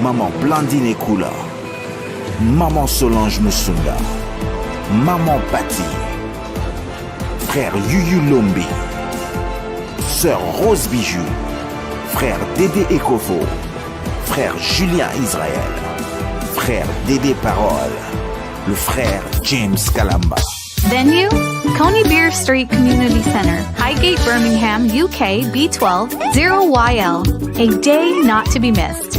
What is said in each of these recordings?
Maman Blandine Ekula, Maman Solange Musunga, Maman Patti, frère Yuyu Lombi, sœur Rose Bijou, frère Dédé Ekofo, frère Julien Israël, frère Dédé Parole, le frère James Kalamba. Venue, Coney Beer Street Community Center, Highgate, Birmingham, UK, B12, 0YL. A day not to be missed.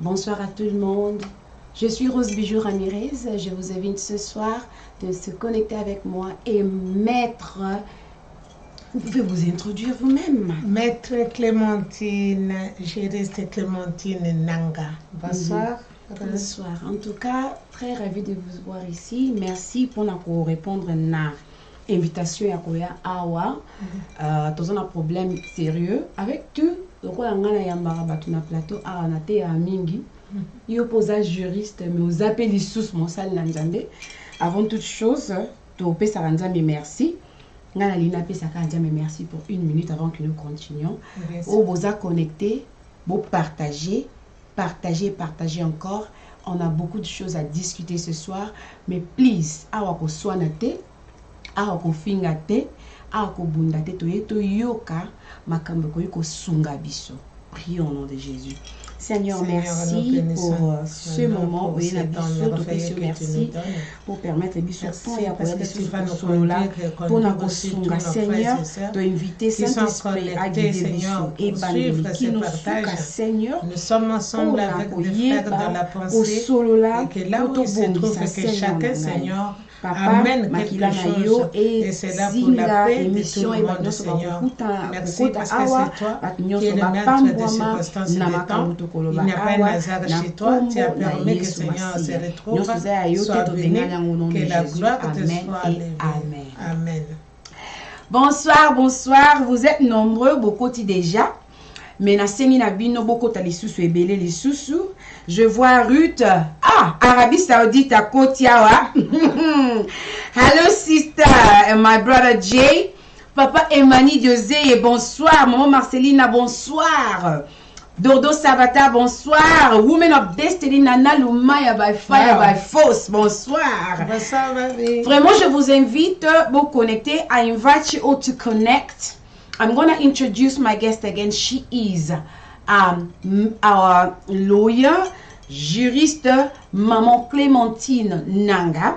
Bonsoir à tout le monde. Je suis Rose Bijou Ramirez. Je vous invite ce soir de se connecter avec moi et Maître. Vous pouvez vous introduire vous-même. Maître Clémentine, j'ai resté Clémentine Nanga. Bonsoir. Bonsoir. En tout cas, très ravie de vous voir ici. Merci pour nous répondre. invitation ya koya awa tous un problème sérieux avec tout lokola ngana yambaka batu na plateau awa na te ya mingi yo posa juriste mais aux appels sous mon salle na nzambe avant toute chose to pesa nzambe merci ngana lina pesa nzambe merci pour 1 minute avant que nous continuions au boza connecté beau partager encore. On a beaucoup de choses à discuter ce soir, mais please, awa ko swanate, awa ko fingate, awa ko bundate to yoka makambo ko sunga biso. Prions au nom de Jésus. Seigneur, merci pour ce moment. Oui, la merci pour permettre biso temps et après pour nous sunga. Seigneur, de inviter Saint-Esprit à guider biso et bandeli qui nous suka. Seigneur, nous sommes ensemble avec des frères dans la pensée et que là où il se trouve que chacun, Seigneur, amène quelque chose et c'est là pour la paix de tout le monde, Seigneur. Merci parce que c'est toi qui es le maître des circonstances et des temps. Il n'y a pas un hasard chez toi. Tu as permis que Seigneur se retrouve, soit béni, que la gloire te soit levée. Amen. Bonsoir, vous êtes nombreux, beaucoup déjà. Mais na sengi na bino boko ta lisusu ebele lisusu. Je vois Ruth. Ah, Arabie Saoudite à Kotiawa. Hello sister and my brother Jay. Papa Emani Diosé, bonsoir. Maman Marcelina, bonsoir. Dodo Sabata, bonsoir. Women of Destiny, Nana Lumaya by Fire by Force, bonsoir. Bonsoir, ma vie. Vraiment, je vous invite à vous connecter. I invite you all to connect. I'm going to introduce my guest again. She is our lawyer, juriste, Maman Clémentine Nanga.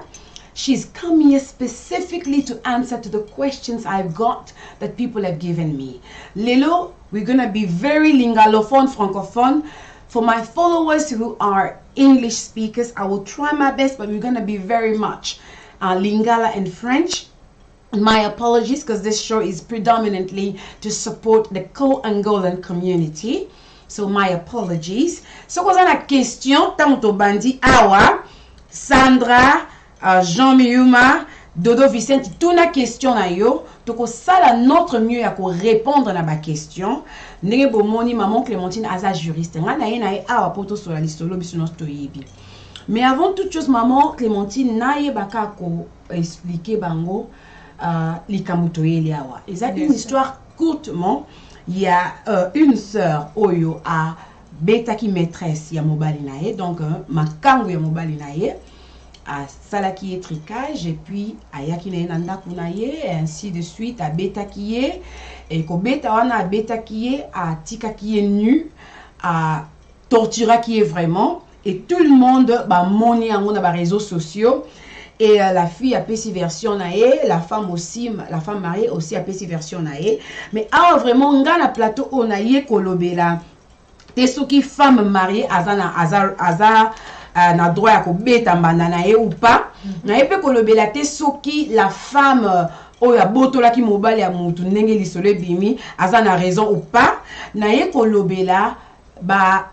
She's come here specifically to answer to the questions I've got that people have given me. Lelo, we're going to be very lingalophone, francophone. For my followers who are English speakers, I will try my best, but we're going to be very much Lingala and French. My apologies, because this show is predominantly to support the co-Angolan community. So my apologies. So, quand on a question, tanto bandi awa, Sandra, Jean Miuma, Dodo Vicente, toute la question na yo, toko sala notre mieux à répondre à ma question. Nenge bomoni maman Clémentine aza juriste. Nga na ye awa poto sur la liste lo biso no stoyebi. Mais avant toute chose, maman Clémentine na ye baka ko expliquer bango. Et ça, une histoire courtement. Il y a une sœur Oyo a beta qui maîtresse ya mobali nae, donc ma kango ya mobali nae a salaki tricage et puis ayaki na nanda kunaye et ainsi de suite a beta qui est et ko beta wana a beta qui est a tika qui est nu a tortura qui est vraiment et tout le monde ba moni en ba réseaux sociaux. Et la fille a pési version nae, la femme aussi, la femme mariée aussi a pési version nae. Mais vraiment nga na plateau on aye kolobela. Te soki femme mariée na droit ya ko beta mbanda nae ou pas. Na pe kolobela te soki la femme oya botola ki mobali ya mutu ndenge lisolo bimi azana raison ou pas. Na ye kolobela ba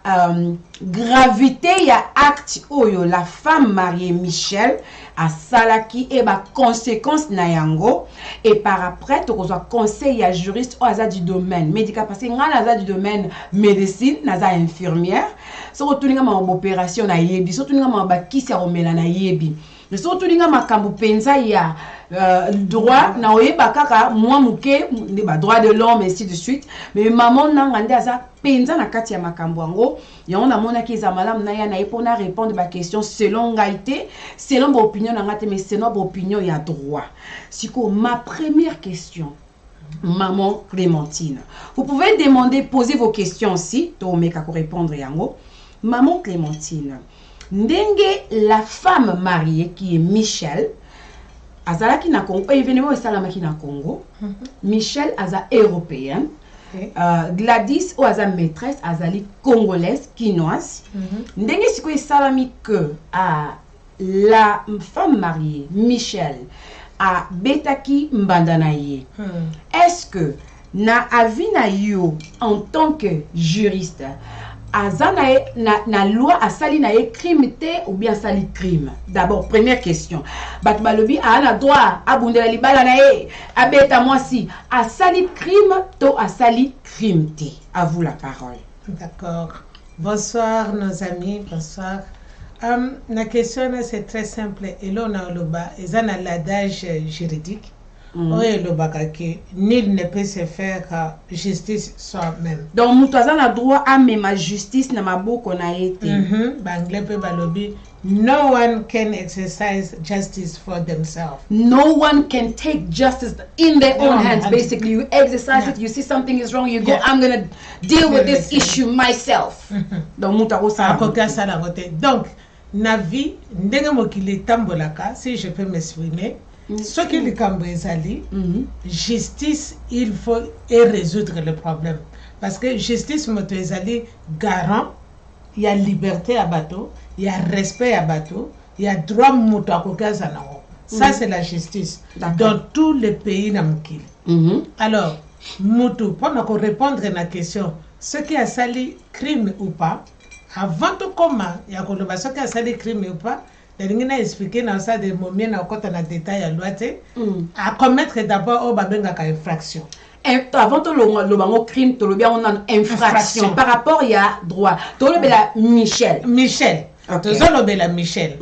gravité ya acte oyo la femme mariée Michel a salaki et ba conséquence na yango et par après to kozwa conseil ya juriste o aza du domaine médical parce que ngana aza du domaine médecine naza infirmière so tuninga ma opération na yebi so tuninga ma ba kisi ya romela na yebi so tuninga makambo penza ya droit na oyeba kaka moi muke ne ba droit de l'homme ainsi de suite mais maman nanga nde aza penza na kati ya makambo yango yango na mona ki za malam na ya na epona répondre ba question selon ngaité selon ba opinion na ngate mais selon ba opinion ya droit. Siko ma première question maman Clémentine, vous pouvez demander poser vos questions aussi to meka ko répondre yango. Maman Clémentine, ndenge la femme mariée qui est Michel azalaki na Congo événement esalamaki na Congo. Michel aza européenne. Gladys ou aza maîtresse azali congolaise quinoise. Ndenge siko esalami que la femme mariée Michel a betaki mbanda na ye. Est-ce que na avis na yo en tant que juriste azana na loi asali na ye crime te ou bien sali crime. D'abord, première question. Batu balobi ana droit abundela libala na ye abeta mwasi asali crime to asali crime te. À vous la parole. D'accord. Bonsoir nos amis, bonsoir. La question c'est très simple. Et là on a le bas, ils ont l'adage juridique. Nul ne peut se faire justice soi-même. Donc, nous avons le droit à même justice na maboko na été. No one can exercise justice for themselves. No one can take justice in their own hands. Basically, you exercise it. You see something is wrong, you go. I'm gonna deal with this issue myself. Donc, nous avons ça. Donc, na vie, ndenge mokili tambolaka, si je peux m'exprimer. Ce qui est le justice, il faut résoudre le problème. Parce que justice, garant, il y a liberté à bateau, il y a respect à bateau, il y a droit à ça, c'est la justice dans tous les pays d'Amkil. Alors, pendant qu'on répondre à la question, ce qui a sali crime ou pas, avant tout comment, il y a ce qui a sali crime ou pas, il a expliqué dans ça des moments dans détail à loi à commettre d'abord au babengaka infraction. Avant tout le crime, tout le bien on a infraction. Par rapport il y a droit. Tout le bien Michel. Michel. Tout le bien Michel.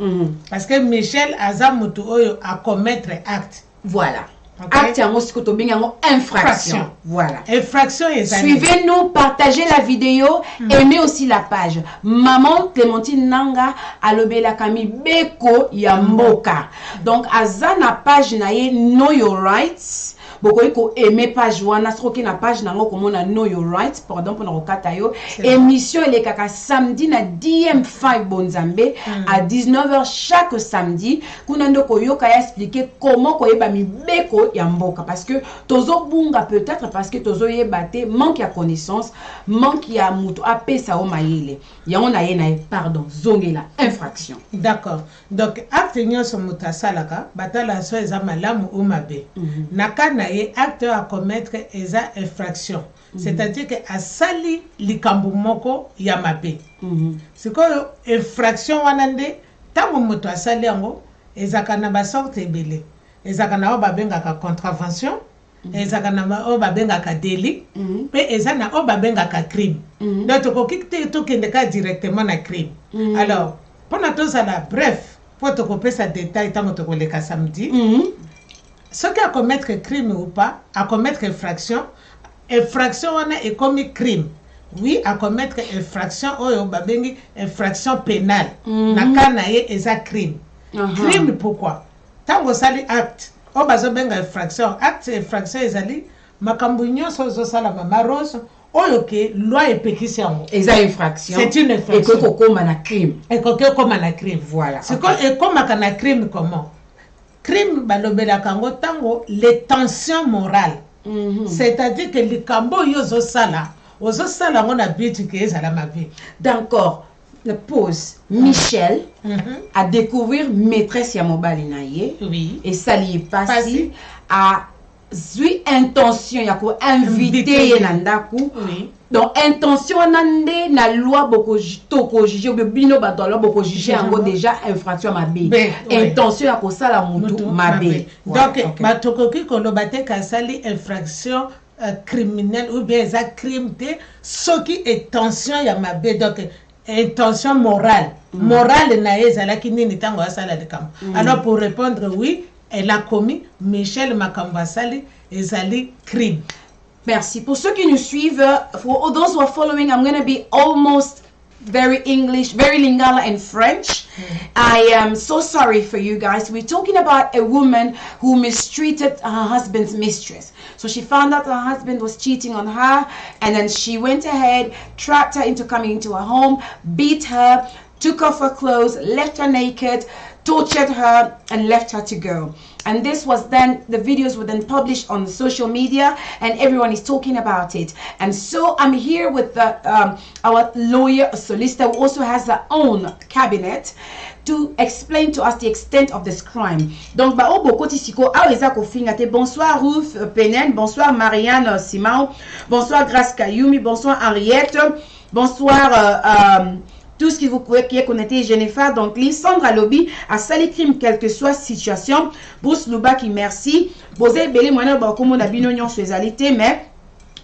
Parce que Michel azamutu oyo à commettre acte. Voilà. Acte infraction. Voilà. Infraction. Suivez-nous, partagez la vidéo, aimez aussi la page. Maman Clémentine Nanga alobela kami beko yamboka. Donc azana page naye Know Your Rights. Boko iko aimer page wana stroke na page nango komona Know Your Rights pardon pour nakokata yo émission ele kaka samedi na DM5 Bonzambe à 19h chaque samedi kuna ndoko yoka expliquer comment koyeba mibeko ya mboka parce que tozo bunga peut-être parce que tozo yebate manque ya connaissance manque ya muto apesa o mayele yango na ye na pardon zongela infraction. D'accord. Donc acte nyonso mutasalaka batala so eza malamu ou mabe nakana acte à commettre eza infraction. C'est-à-dire que a sali likambo moko ya mabe. C'est quoi infraction wanande tango moto asali yango ezaka na ba sorte ebele. Ezaka na babengaka contravention, ezaka na babengaka délit, pe ezana babengaka crime. Donc to kendeka directement na crime. Alors, pendant tout ça là, bref, pour te couper ça détail tango to koleka samedi. Ce qui a commettre crime ou pas, à commettre infraction, infraction on est commis crime. Oui, à commettre infraction ou babengi infraction pénale. Nakanaye eza crime. Crime pourquoi? Tango sali acte, o bazobenga infraction, acte infraction ezali makambo nyonso zo sala mama rose oyo ke loi epekisi yango. Eza infraction. C'est une infraction. Et kokoma na crime. Et kokoma na crime. Voilà. C'est quoi et comment na crime comment? Crime balobela kango tango les tensions morales. C'est-à-dire que les kambo yozo sala, ozo sala on habite que ezala ma vie. D'accord. La pause. Michel a découvert maîtresse ya mobali na ye. Oui. Et ça lui est passé à zui intention ya ko inviter ye na ndaku. Oui. Donc intention nande na loi boko toko juger bino ba loi boko juger yango déjà infraction mabe. Intention ya ko sala mutu mabe. Donc ba toko ki ko lobate ka sali infraction criminelle ou bien za crime te ce qui est tension ya mabe donc intention morale. Morale na ezalaki nini tango asala de kam. Alors pour répondre oui, elle a commis Michel Makambasali ezali crime. Merci. Pour ceux qui nous suivent, for those who are following, I'm going to be almost very English, very Lingala and French. I am so sorry for you guys. We're talking about a woman who mistreated her husband's mistress. So she found out her husband was cheating on her, and then she went ahead, trapped her into coming into her home, beat her, took off her clothes, left her naked, tortured her, and left her to go. And this was then, the videos were then published on social media and everyone is talking about it. And so I'm here with our lawyer, solicitor, who also has her own cabinet to explain to us the extent of this crime. Donc, bonsoir Ruth Penen, bonsoir Marianne Simao, bonsoir Grace Kayumi, bonsoir Henriette, bonsoir tout ce qui vous pouvez qui est connecté Jennifer, donc Lysandra Lobby à Sali Crime, quelle que soit situation. Bruce Lubaki, merci. Posez belé moyen comme on a binonion sur les mais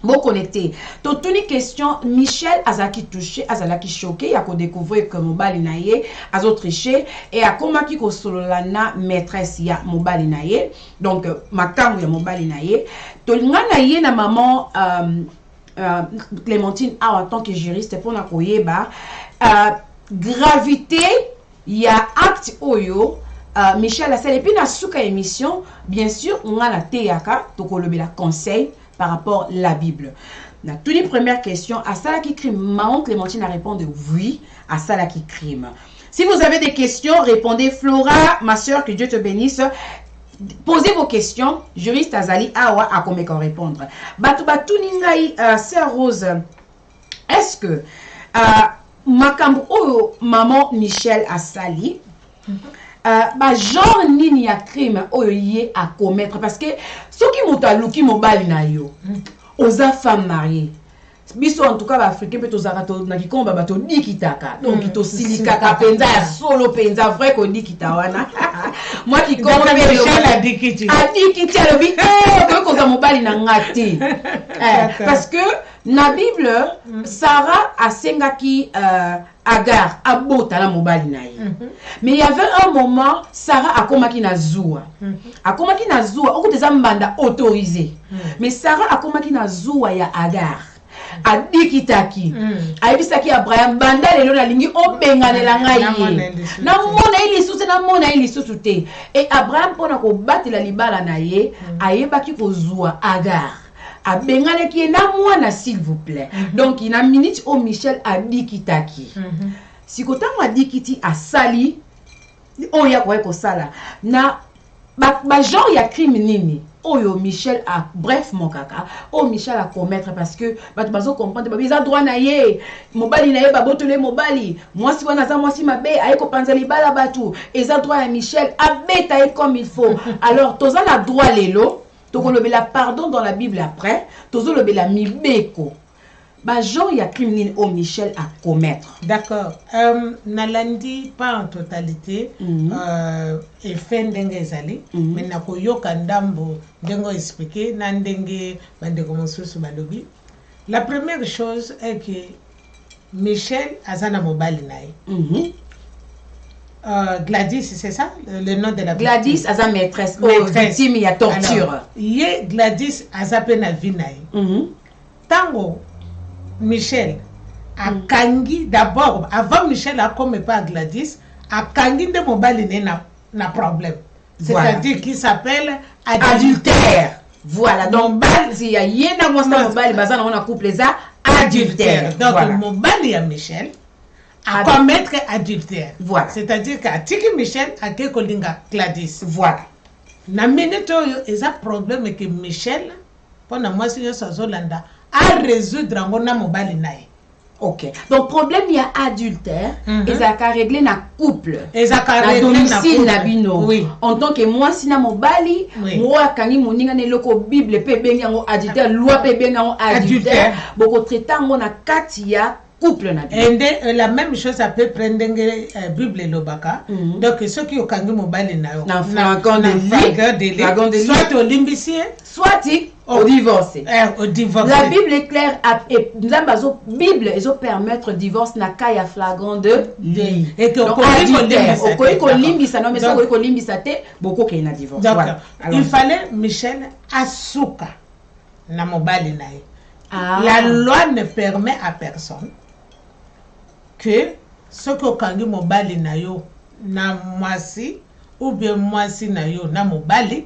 bon connecté. Toute une question, Michel Azaki touché, Azalaki choqué, il a découvert que mobile naie, azo triché et a comment qui ko solo lana maîtresse ya mobile naie. Donc makambo ya mobile naie. To ngana na maman Clémentine a en tant que juriste pour na koyeba gravité il y a acte oyo Michel a et puis na suka émission bien sûr on a la teyaka to kolobe la conseil par rapport à la Bible. La toute première question, à ça qui crime, maman Clémentine a répondu oui, à ça qui crime. Si vous avez des questions, répondez. Flora, ma soeur, que Dieu te bénisse. Posez vos questions. Juriste Azali Awa a comme qu'on répondre. Batubatu Ningai, sœur Rose, est-ce que Makambo maman Michel Asali genre nini ya crime oyo à commettre parce que ceux qui m'ont alouki mobile na yo aux femmes mariées biso en tout cas africain peut aux arato na kikomba bato dikitaka donc to silikaka penza ya solo penza vrai ko dikitawana moi qui komba la dikiti alobi ko za mobile na ngati parce que na Bible Sarah a sengaki Agar abota la mobile na ye. Mais il y avait un moment Sarah a komaki na zoua. A komaki na zoua, oko teza mbanda autorisé. Mais Sarah a komaki na zoua ya Agar. A dikitaki. A ebisaki Abraham banda lelo na lingi obenganela ngai. Na mona ili sute na mona ili sute. Et Abraham pona ko batela libala na ye, ayebaki ko zoua Agar. A bengane qui est na mwana s'il vous plaît. Donc il a minute au Michel a dikitaki. Si kota mwa dikiti a sali o ya kwa ko sala na ba genre ya crime nini oyo Michel a bref mon kaka o Michel a commettre parce que bato bazo comprendre ba biza droit na ye mobali na ye ba botole mobali moi si wana za moi si mabe aye ko panza libala batu eza droit ya Michel a beta e comme il faut. Alors toza na droit lelo la pardon dans la Bible après, tozo le la mibeko. Bah genre il y a criminel au Michel à commettre. D'accord. Nalandi pas en totalité et fin dengue ezali, mais na ko yoka ndambo dengo expliquer nandenge bande commencer sur balobi. La première chose est que Michel azana mobile nae. Gladys, c'est ça le nom de la Gladys Aza maîtresse victime il y a torture. Alors, ye Gladys Aza pena vinaï. Tango Michel a kangi d'abord avant Michel a comme pas Gladys a kangi de mobile na problème. C'est-à-dire qu'il s'appelle adultère. Voilà donc il y a yena moi mobile bazana on a couple ça adultère. Donc voilà. Mobile ya Michel à commettre adultère. Voilà. C'est-à-dire qu'à Tiki Michel a que Kolinga Gladys. Voilà. Na minute il y a un problème que Michel pendant moi si je Zolanda a résoudre en na mobile nae. OK. Donc problème il y a adultère et ça a réglé na couple. Et ça a réglé na couple. Oui. En tant que moi si na mobile moi kangi moninga ne loko Bible pe benga ngo adultère loi pe benga ngo adultère. Boko traitant ngo na katia couple na et la même chose ça peut prendre Bible lobaka. Donc ceux qui ont kangi mobile na yo na flagrant de soit au limbicien soit au divorce. Au divorce. La Bible est claire et Nzambazo Bible ils ont permettre divorce na kaya flagrant de lit. Et que ko limbisa non mais ça ko limbisa te beaucoup qu'il na divorce. Voilà. Il fallait Michel asuka na mobile na ye. La loi ne permet à personne que ce que kangi mobile na yo na mwasi ou bien mwasi na yo na mobile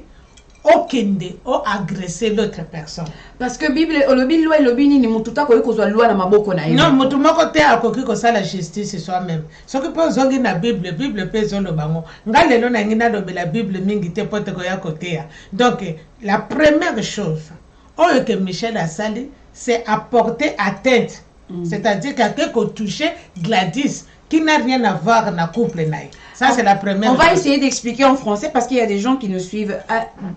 okende o agresser l'autre personne. Parce que Bible loi lobini ni mututa ko kozwa loi na maboko na ye. Non, mutu moko te akoki ko sala justice soi-même. Soki po zongi na Bible pe zolo bango. Ngalelo na ngina do la Bible mingi te pote ko ya kote ya. Donc la première chose oyo que Michel a sali, c'est apporter atteinte. C'est-à-dire qu'il a touché Gladys qui n'a rien à voir dans le couple. Ça, c'est la première. On va essayer d'expliquer en français parce qu'il y a des gens qui nous suivent.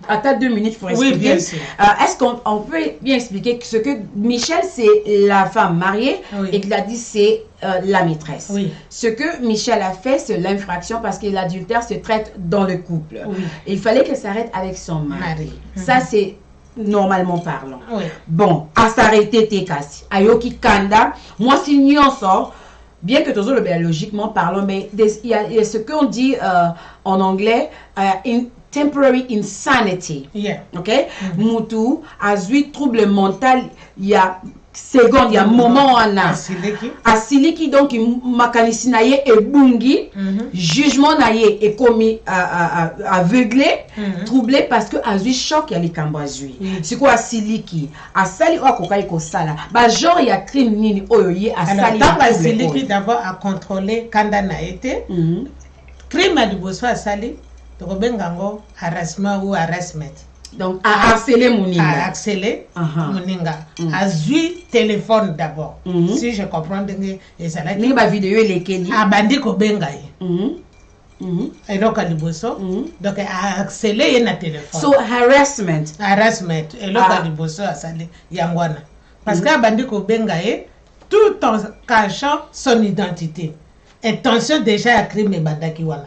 Attends 2 minutes pour expliquer. Oui, bien sûr. Est-ce qu'on peut bien expliquer ce que Michel, c'est la femme mariée et Gladys, c'est la maîtresse. Oui. Ce que Michel a fait, c'est l'infraction parce que l'adultère se traite dans le couple. Oui. Il fallait qu'elle s'arrête avec son mari. Ça, c'est normalement parlant. Oui. Bon, à s'arrêter, Tekasi. Ayoki Kanda, moi, si nous sort. Bien que toujours logiquement parlant, mais il y a ce qu'on dit en anglais, temporary insanity. Yeah. Ok? Moutou, a eu trouble mental, il y a seconde, il y a moment on a. Asiliki donc makanisi na ye et bungi, jugement na ye est commis aveuglé, troublé parce que a eu choc ya likambo azui. C'est quoi asiliki? Asali o kokai ko sala. Ba genre il y a crime nini oyo ye asali. Alors asiliki d'abord à contrôler kanda na été. Crime a liboso asali, to bengango harassment ou harassment. Donc, à harceler Mouninga. À harceler Mouninga. À jouer téléphone d'abord. Si je comprends, et ça là. La vidéo est lesquelles? À bandi ko bengaye. Et donc, à liboso. Donc, à harceler na téléphone. So, harassment. Harassment. Et donc, à liboso, à sali. Yangwana. Parce qu'à bandi ko bengaye, tout en cachant son identité. Intention déjà à crime et bandaki wala.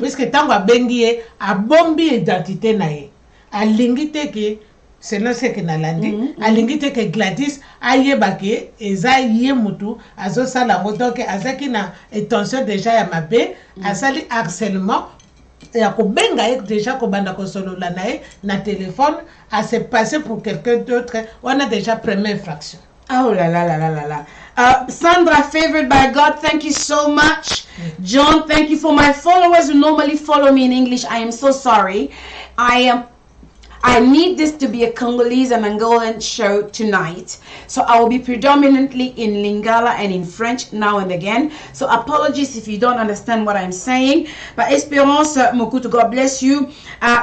Puisque tant que bengi a bombi identité nae. A lingite que c'est non ce que nalandi a lingite que Gladys aye bake eza ye mutu azo sala donc azaki na intention déjà ya mabe asali harcèlement et a ko benga déjà ko banda ko solo la nae na téléphone à se passer pour quelqu'un d'autre. On a déjà première infraction. Oh la la la la la la. Sandra, favored by God, thank you so much. John, thank you. For my followers who normally follow me in English, I am so sorry. I need this to be a Congolese and Angolan show tonight. So I will be predominantly in Lingala and in French now and again. So apologies if you don't understand what I'm saying. But Esperance Mokutu, God bless you.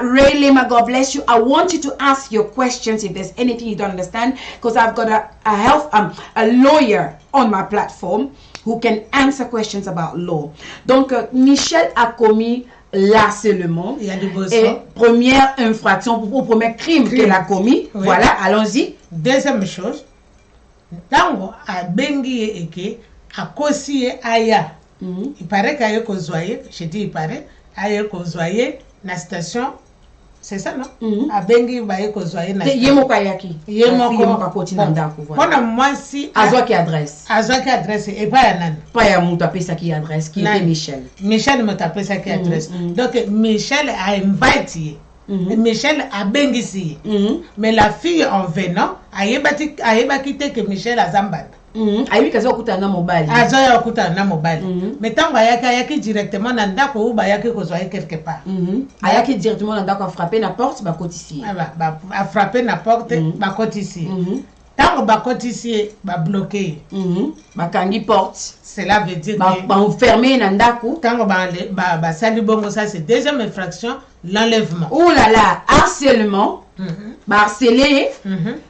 Ray Lima, God bless you. I want you to ask your questions if there's anything you don't understand. Because I've got a lawyer on my platform who can answer questions about law. Donc, Michel a commis l'harcèlement. Il y a du beau et première infraction, au premier crime qu'elle a commis. Oui. Voilà, allons-y. Deuxième chose, tango a bengi eke a kosi aya. Il paraît qu'il y a kozwaye, je dis il paraît, aya kozwaye na station. C'est ça, non? A bengi baye kozwaye na station. Yemo kayaki. Yemo kakoti na ndako. Voilà. Moi si azwa ki adresse. Azwa ki adresse et pas ya nan. Pas ya mutu apesa ki adresse qui était Michel. Michel me tapesa ki adresse. Donc Michel a invité. Michel a bengisi. Mais la fille en venant a yebaki te que Michel a zambanda. Ayi kazo kuta na mobile. Azo kuta na mobile. Mais tango ayaki directement na ndako ou bayaki kozwa quelque part. Ayaki directement na ndako a frapper na porte ba kotisi. A frapper na porte ba kotisi. Tango ba kotisi ba bloquer. Ba kangi porte. Cela veut dire que ba enfermer na ndako. Tango ba sali bongo, ça c'est deuxième infraction, l'enlèvement. Oh là là, harcèlement. Bah harceler,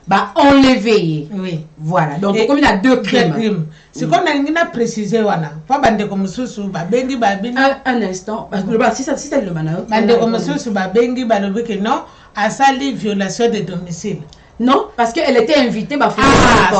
bah enlever. Oui. Voilà. Donc comme il y a deux crimes. C'est comme on a précisé wana. Pas bande comme susu ba bengi ba bini. Un instant. Si c'est le manœuvre. Bande comme susu ba bengi ba lobi que non, à sali violation de domicile. Non, parce qu'elle était invitée bah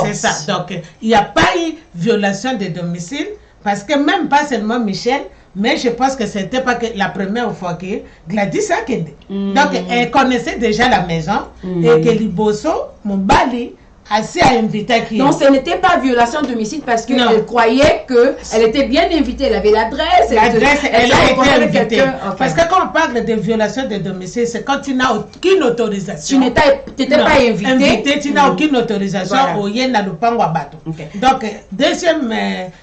c'est ça. Donc il n'y a pas eu violation de domicile parce que même pas seulement Michel. Mais je pense que c'était pas que la première fois que Gladys a quitté. Donc, elle connaissait déjà la maison et que Liboso, mon bali, assez à inviter qui. Donc, ce n'était pas violation de domicile parce qu'elle croyait qu'elle était bien invitée. Elle avait l'adresse. L'adresse, elle a été invitée. Okay. Parce que quand on parle de violation de domicile, c'est quand tu n'as aucune autorisation. Tu n'étais pas invité. Tu n'as aucune autorisation au Yen à Lupango Abato. Donc, deuxième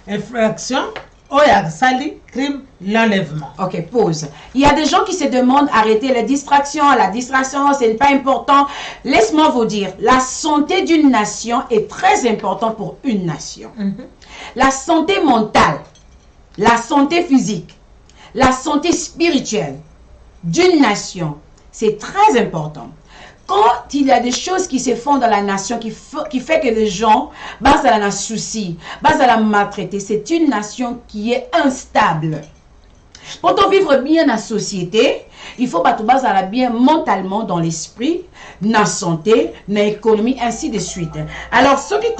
infraction, Oya sali crime l'enlèvement. Ok, pause. Il y a des gens qui se demandent arrêter les distractions. La distraction, c'est pas important. Laisse-moi vous dire, la santé d'une nation est très importante pour une nation. La santé mentale, la santé physique, la santé spirituelle d'une nation, c'est très important. Quand il y a des choses qui se font dans la nation qui fait que les gens basent à la souci, basent à la maltraiter, c'est une nation qui est instable. Pour vivre bien dans la société, il faut baser à la bien mentalement dans l'esprit, dans la santé, dans l'économie, ainsi de suite. Alors, ce qui est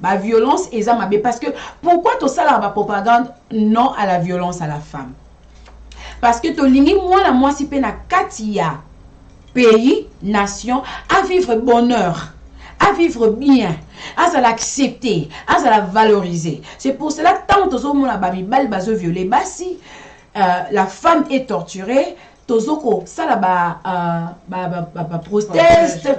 la violence est parce que pourquoi tout ça la propagande non à la violence à la femme? Parce que to lingi moi si pe na katia pays, nation, à vivre bonheur, à vivre bien, à l'accepter, à la valoriser. C'est pour cela que tant que mon babi bal bazo violé, si la femme est torturée, tozoko sala proteste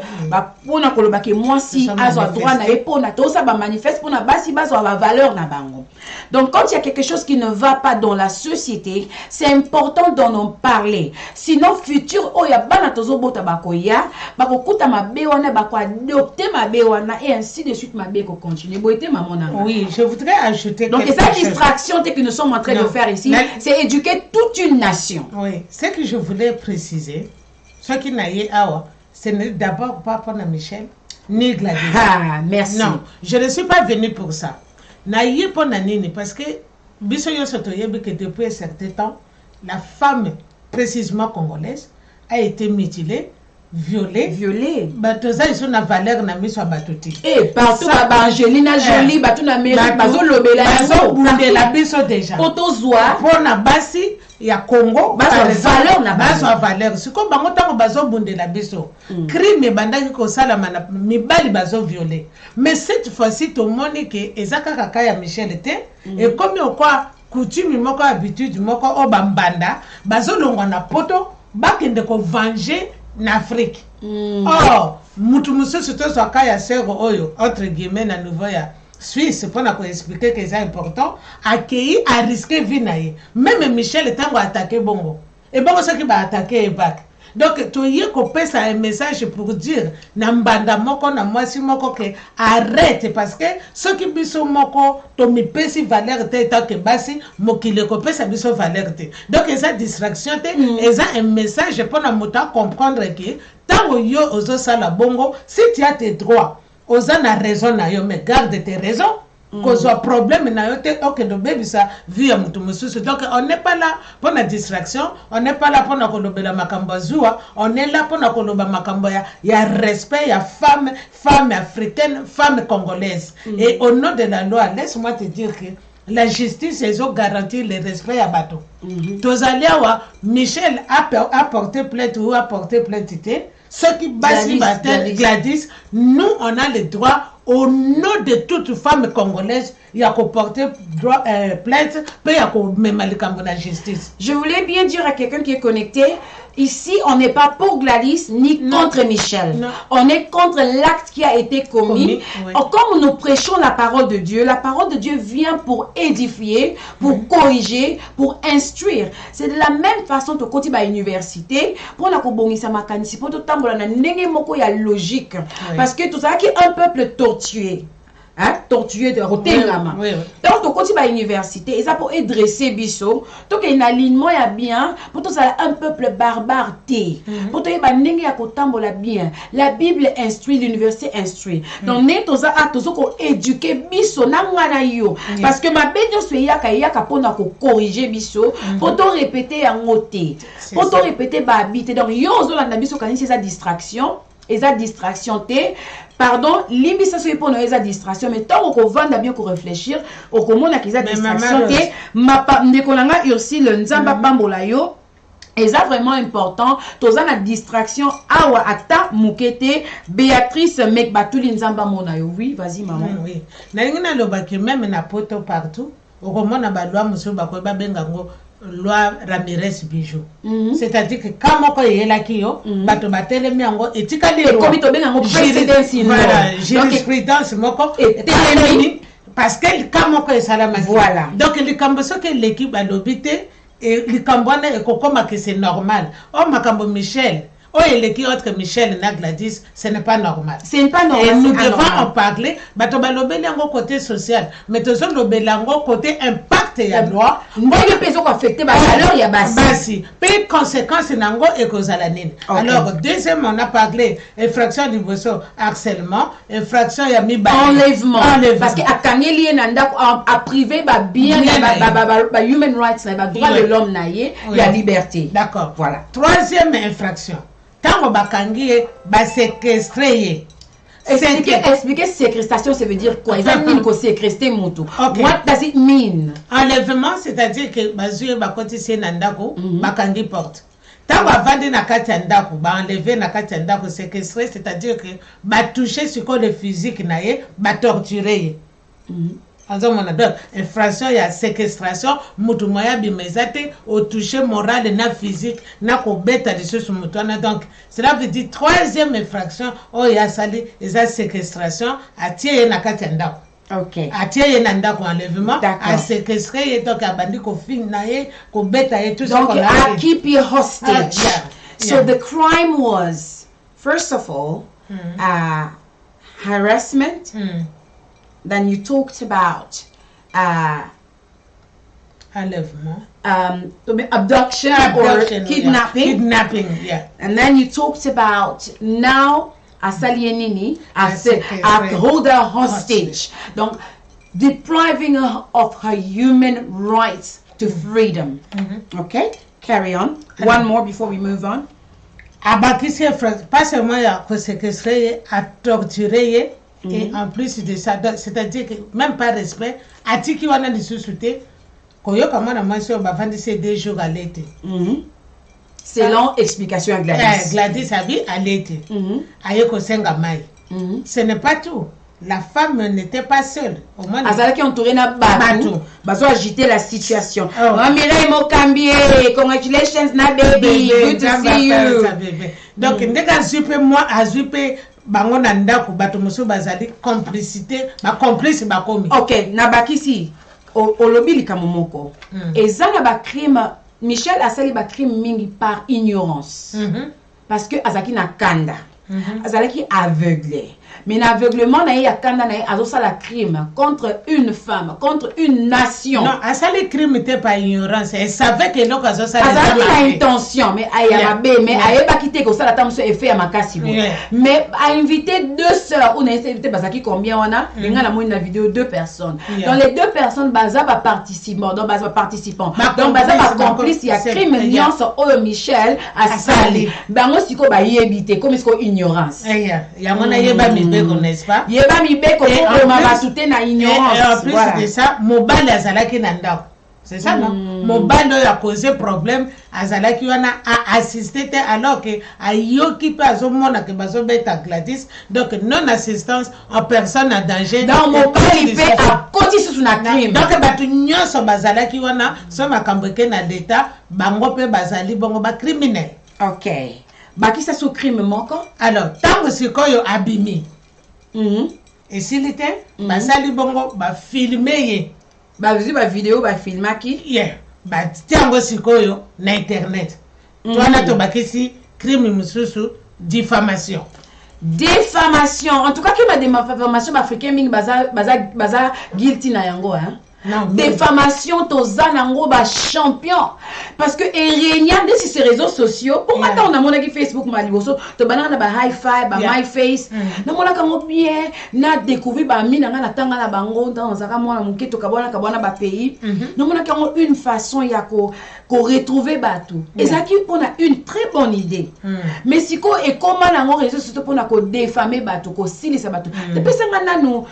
pona koloba ke moi si azwa droit na epona tosa ba manifeste pona basi bazwa ba valeur na bango. Donc quand il y a quelque chose qui ne va pas dans la société, c'est important d'en parler. Sinon futur oya bana tozobota bakoya bakokuta mabe wana bako adopter mabe wana et ainsi de suite mabe ko continuer. Boité maman na. Oui, je voudrais ajouter donc cette distraction que nous sommes en train de faire ici, c'est éduquer toute une nation. Oui, c'est que je voulais préciser, ce qui n'a pas, ce n'est d'abord pas pour Michel, ni Gladys. Ah, merci. Non, je ne suis pas venue pour ça. Naïe pour Nanini, parce que, que depuis un certain temps, la femme, précisément congolaise, a été mutilée, violée. Batoza ils sont na valeur na miso batoti. Eh partout ba Angelina Jolie, batu na mairie bazo lobela bazo bundela biso déjà. Potozwa pona basi ya Congo bazo valeur na bazo valeur. Siko bango tango bazo bundela biso. Crime bandaki ko sala mana mibali bazo violer. Mais cette fois-ci to monique ezaka kaka ya Michel était et comme quoi coutume moko habitude moko o bambanda bazo longa na poto bakende ko venger en Afrique. Or, mutu mususu to soka ya sero oyo entre guillemets na nouveau ya Suisse pour na ko expliquer que c'est important accueillir à risquer vie naie. Même Michel tango attaquer bongo. Et bongo ce qui va attaquer back. Donc to y ko pesa un message pour dire na mbanda moko na mwasi moko que arrête parce que ce qui biso moko to mi pesi valeur te tant que basi mokile ko pesa biso valeur te. Donc esa distraction te esa un message pour na mota comprendre que tango yo ozo sala bongo si tu as tes droits oza na raison na yo mais garde tes raisons. Cause un problème na yote ok do baby ça via mutu mususu. Donc on n'est pas là pour la distraction, on n'est pas là pour na kolobela makambo zua, on est là pour na koloba makambo ya respect ya femme africaine, femme congolaise. Et au nom de la loi, laisse-moi te dire que la justice ils ont garanti le respect à bateau. Tozalia Michel a porté plainte ou a porté plainte. Ceux qui basent Gladys, nous on a le droit au nom de toute femme congolaise, il y a qu'à porter plainte, puis il y a qu'à même aller à la justice. Je voulais bien dire à quelqu'un qui est connecté, ici on n'est pas pour Gladys ni contre Michel. Non. On est contre l'acte qui a été commis. Oui. Comme nous prêchons la parole de Dieu vient pour édifier, pour corriger, pour instruire. C'est de la même façon que quand tu vas à l'université, pour la kobongisa makanisi, pour tout le temps, il y a logique. Parce que tout ça qui est un peuple tortué. Hein, tortué de Rotengama. Donc, quand tu vas à l'université, et ça pour dresser biso, donc il y a un alignement bien, pour tout ça un peuple barbare pour tout ça bien. La Bible instruit, l'université instruit. Donc, nous avons éduquer biso yo parce que ma bédio soit yaka pona ko corriger biso, pour tout répéter en moté, pour tout répéter ba habiter. Donc, yo zolanda biso kanisi sa distraction. Et sa distraction pardon, limite ça pour nous distraction mais tant qu'on va bien qu'on réfléchir au comment on a qu'ils distraction ma ndekolanga aussi le nzamba bambola yo et ça vraiment important tous la distraction awa ata mukete Béatrice Mekbatuli nzamba mona yo. Oui, vas-y maman. Oui, na ngina lobaki même na poto partout au comment na ba loi monsieur ba ko ba bengango loi Ramirez Bijou. C'est-à-dire que quand on est là qui yo bato batele miango etikali comme to benga ngo présidence voilà jurisprudence moko parce que likambo ko esalama voilà donc likambo soki l'équipe alobi te et likambo wana ekokoma que c'est normal oh makambo Michel oh eleki autre Michel na Gladys ce n'est pas normal c'est pas normal et nous devons en parler bato balobeli yango côté social mais tozo lobeli yango côté impact ya loi ndenge peso ko affecter ba valeur ya basi pe conséquence nango ekozala nini alors deuxième on a parlé infraction du bosso harcèlement infraction ya mibali enlèvement parce que akangeli na ndako a privé ba bien ba human rights na ba droit de l'homme na ye ya liberté d'accord voilà troisième infraction tango bakangi ba séquestrer Expliquer séquestration, ça veut dire quoi? Ça veut dire que séquestrer moto. What does it mean? Enlèvement, c'est-à-dire que bazouye bakoti se nandako, bakangi porte. Tango avandi na kati ya ndako, ba enlever na kati ya ndako, séquestrer, c'est-à-dire que ba toucher sur le physique na ye, ba torturer. Donc, infraction ya séquestration, mutu moya bimezate, au toucher moral na physique, na ko beta de ce mutwana. Donc, cela veut dire troisième infraction, oh ya sali, esa séquestration, atie na kati ya ndako. Ok. Atie na ndako enlèvement, a séquestrer, donc a bandi ko fin na ye, ko beta ye, tout ça. Donc, a keep you hostage. So the crime was, first of all, harassment. Then you talked about abduction or kidnapping. Kidnapping, yeah. And then you talked about now asalienini, hold her hostage. Donc, depriving her of her human rights to freedom. Okay, carry on. One more before we move on. Abakisi pas seulement à séquestrer, à torturer. Et en plus de ça, c'est-à-dire que même par respect, à qui qui wana discuté, koyo kama na mention bavandi c'est 2 jours à l'été. Selon explication à Gladys. Gladys a dit à l'été. Aye ko senga mai. Ce n'est pas tout. La femme n'était pas seule. Au moins azalaki entouré na bato. Bazo agiter la situation. Mireille Mokambie, congratulations na baby. Good to see you. Donc ndeka zupe moi azupe bango na ndako bato mosu bazali complicité ba complice ba komi. OK, na bakisi olobi likambo moko. Ezana ba crime Michel asali ba crime mingi par ignorance. Parce que azaki na kanda. Azalaki aveuglé. Mais l'aveuglement na ya kanda na azosa la crime contre une femme, contre une nation. Non, asali crime n'était pas ignorance. Elle savait que l'autre azosa la azalaki na intention, mais aya mabe, mais ayeba kité ko sala tamso effet ya makasi. Mais a invité 2 sœurs ou na invité bazaki combien wana? Linga na moi na vidéo 2 personnes. Dans les 2 personnes baza ba participants, donc baza participants. Donc baza ba complice ya crime nyonso o Michel asali. Bango siko ba yebité comme est-ce ignorance. Ya mona yeba n'est-ce pas? Yeba mibeko ko mama soute na ignorance. Et en plus de ça, mobile azalaki na ndako. C'est ça non? Mobile a causé problème, azalaki wana a assisté alors que ayoki pa azomona que bazo beta Gladys. Donc non assistance en personne en danger. Dans mobile il fait à côté sous na crime. Donc batu nyonso bazalaki wana so makambo ke na l'état bango pe bazali bongo ba criminel. OK. Bakisa sous crime moko. Alors tango sikoyo abimi. Et s'il était, basali bongo ba filmer ba visu ba vidéo ba filmaki ba tiango sikoyo na internet. Toi na to bakisi crime mususu diffamation. En tout cas que ma diffamation africain ming baza guilty na yango hein. Non, diffamation tozanango ba champion parce que Irenia de ces réseaux sociaux pour attendre on a mon Facebook maliboso to banana ba hi-fi ba my face na mona ka bien na découvrir ba mina na tanga na bango dans zaka mona muketo kabona ba pays na mona ka une façon ya ko retrouver batou et ça qui on a une très bonne idée mais siko et comment nango réseaux sociaux pour na ko diffamer batou ko silisa batou depuis ça nanu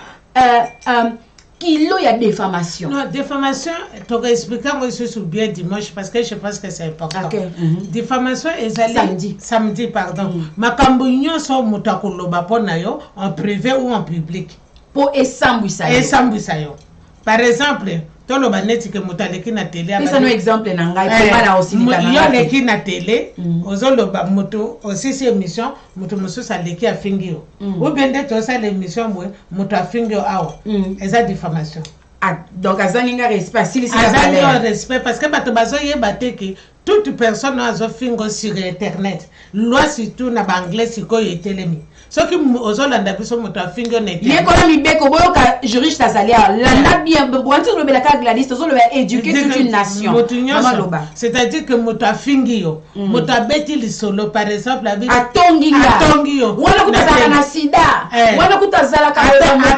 kilo ya diffamation. Non, diffamation, tu vas expliquer moi je bien dimanche parce que je pense que c'est important. Diffamation est samedi pardon. Makambo nyonso mutakoloba pona yo en privé ou en public. Pour esambwisa yo. Esambwisa yo. Par exemple, tolo baneti ke mutaleki na télé ça no exemple na ngai pe bana aussi yo leki na télé ozoloba mutu aussi si émission mutu mususu aleki afingi yo ou bien nde tosala émission mwe mutu afingi yo awa eza diffamation. Donc azaninga respect respect parce que bato bazoyeba te ke toute personne azofingo sur internet loi surtout na banglais sikoyo etelemi soki ozolanda biso moto afingo na internet yekola mibeko boyoka juriste azalia landa bien bonti lobela ka Gladys ozoloba éduquer toute une nation c'est-à-dire que moto afingi yo moto abeti lisolo par exemple atongi yo wana kutazala na sida wana kutazala ka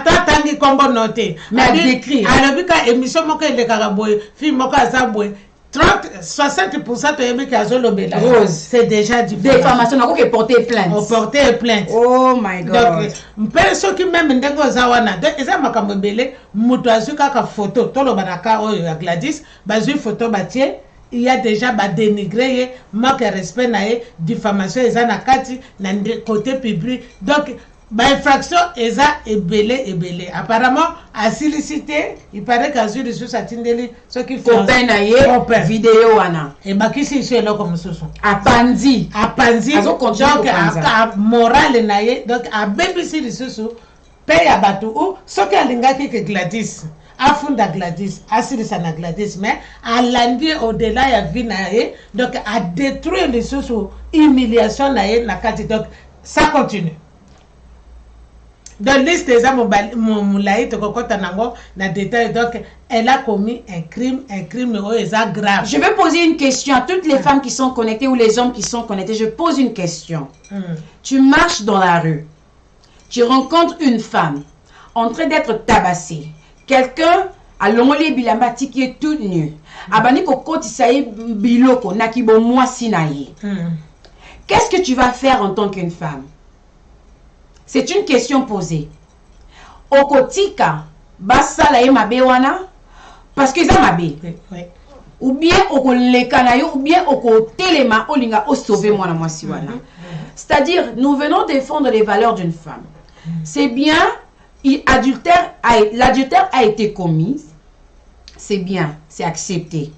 atangi kombo note mais décrit alors ka émission moko elekaka boye film moko azabwe 60% de yemi kazolobela c'est déjà du diffamation na ko ke porter plainte oh my god donc mpeso ki même ndengo zawana donc eza makambo bele mutu azuka ka photo toloba na ka oyo ya Gladys bazui photo batie il y a déjà dénigré manque de respect na diffamation eza na kati na côté public donc infraction eza ebele apparemment à sollicité il paraît qu'azur sur satindeli ce qui fait vidéo wana et bakisi iso eloko mususu apanzi donc a moral na ye donc a bebisi lisusu pe ya batu ou soki alingaki ke Gladys afunda Gladys asilisa na Gladys mais alandi au-delà ya vie na ye donc a détruire lisusu humiliation na ye na kati donc ça continue. Dans liste des hommes na détail donc elle a commis un crime grave. Je vais poser une question à toutes les femmes qui sont connectées ou les hommes qui sont connectés. Je pose une question. Tu marches dans la rue, tu rencontres une femme en train d'être tabassée. Quelqu'un a l'ongolé bilambati qui est toute nue. Abani kokoti saye biloko nakibo mwasi na ye. Qu'est-ce que tu vas faire en tant qu'une femme? C'est une question posée. Okotika basala ye mabe wana parce que ça mabe. Ou bien okoleka na yo ou bien okotelema olinga o sauver mwana mwasi wana. C'est-à-dire nous venons défendre les valeurs d'une femme. C'est bien l'adultère a été commis. C'est bien, c'est accepté.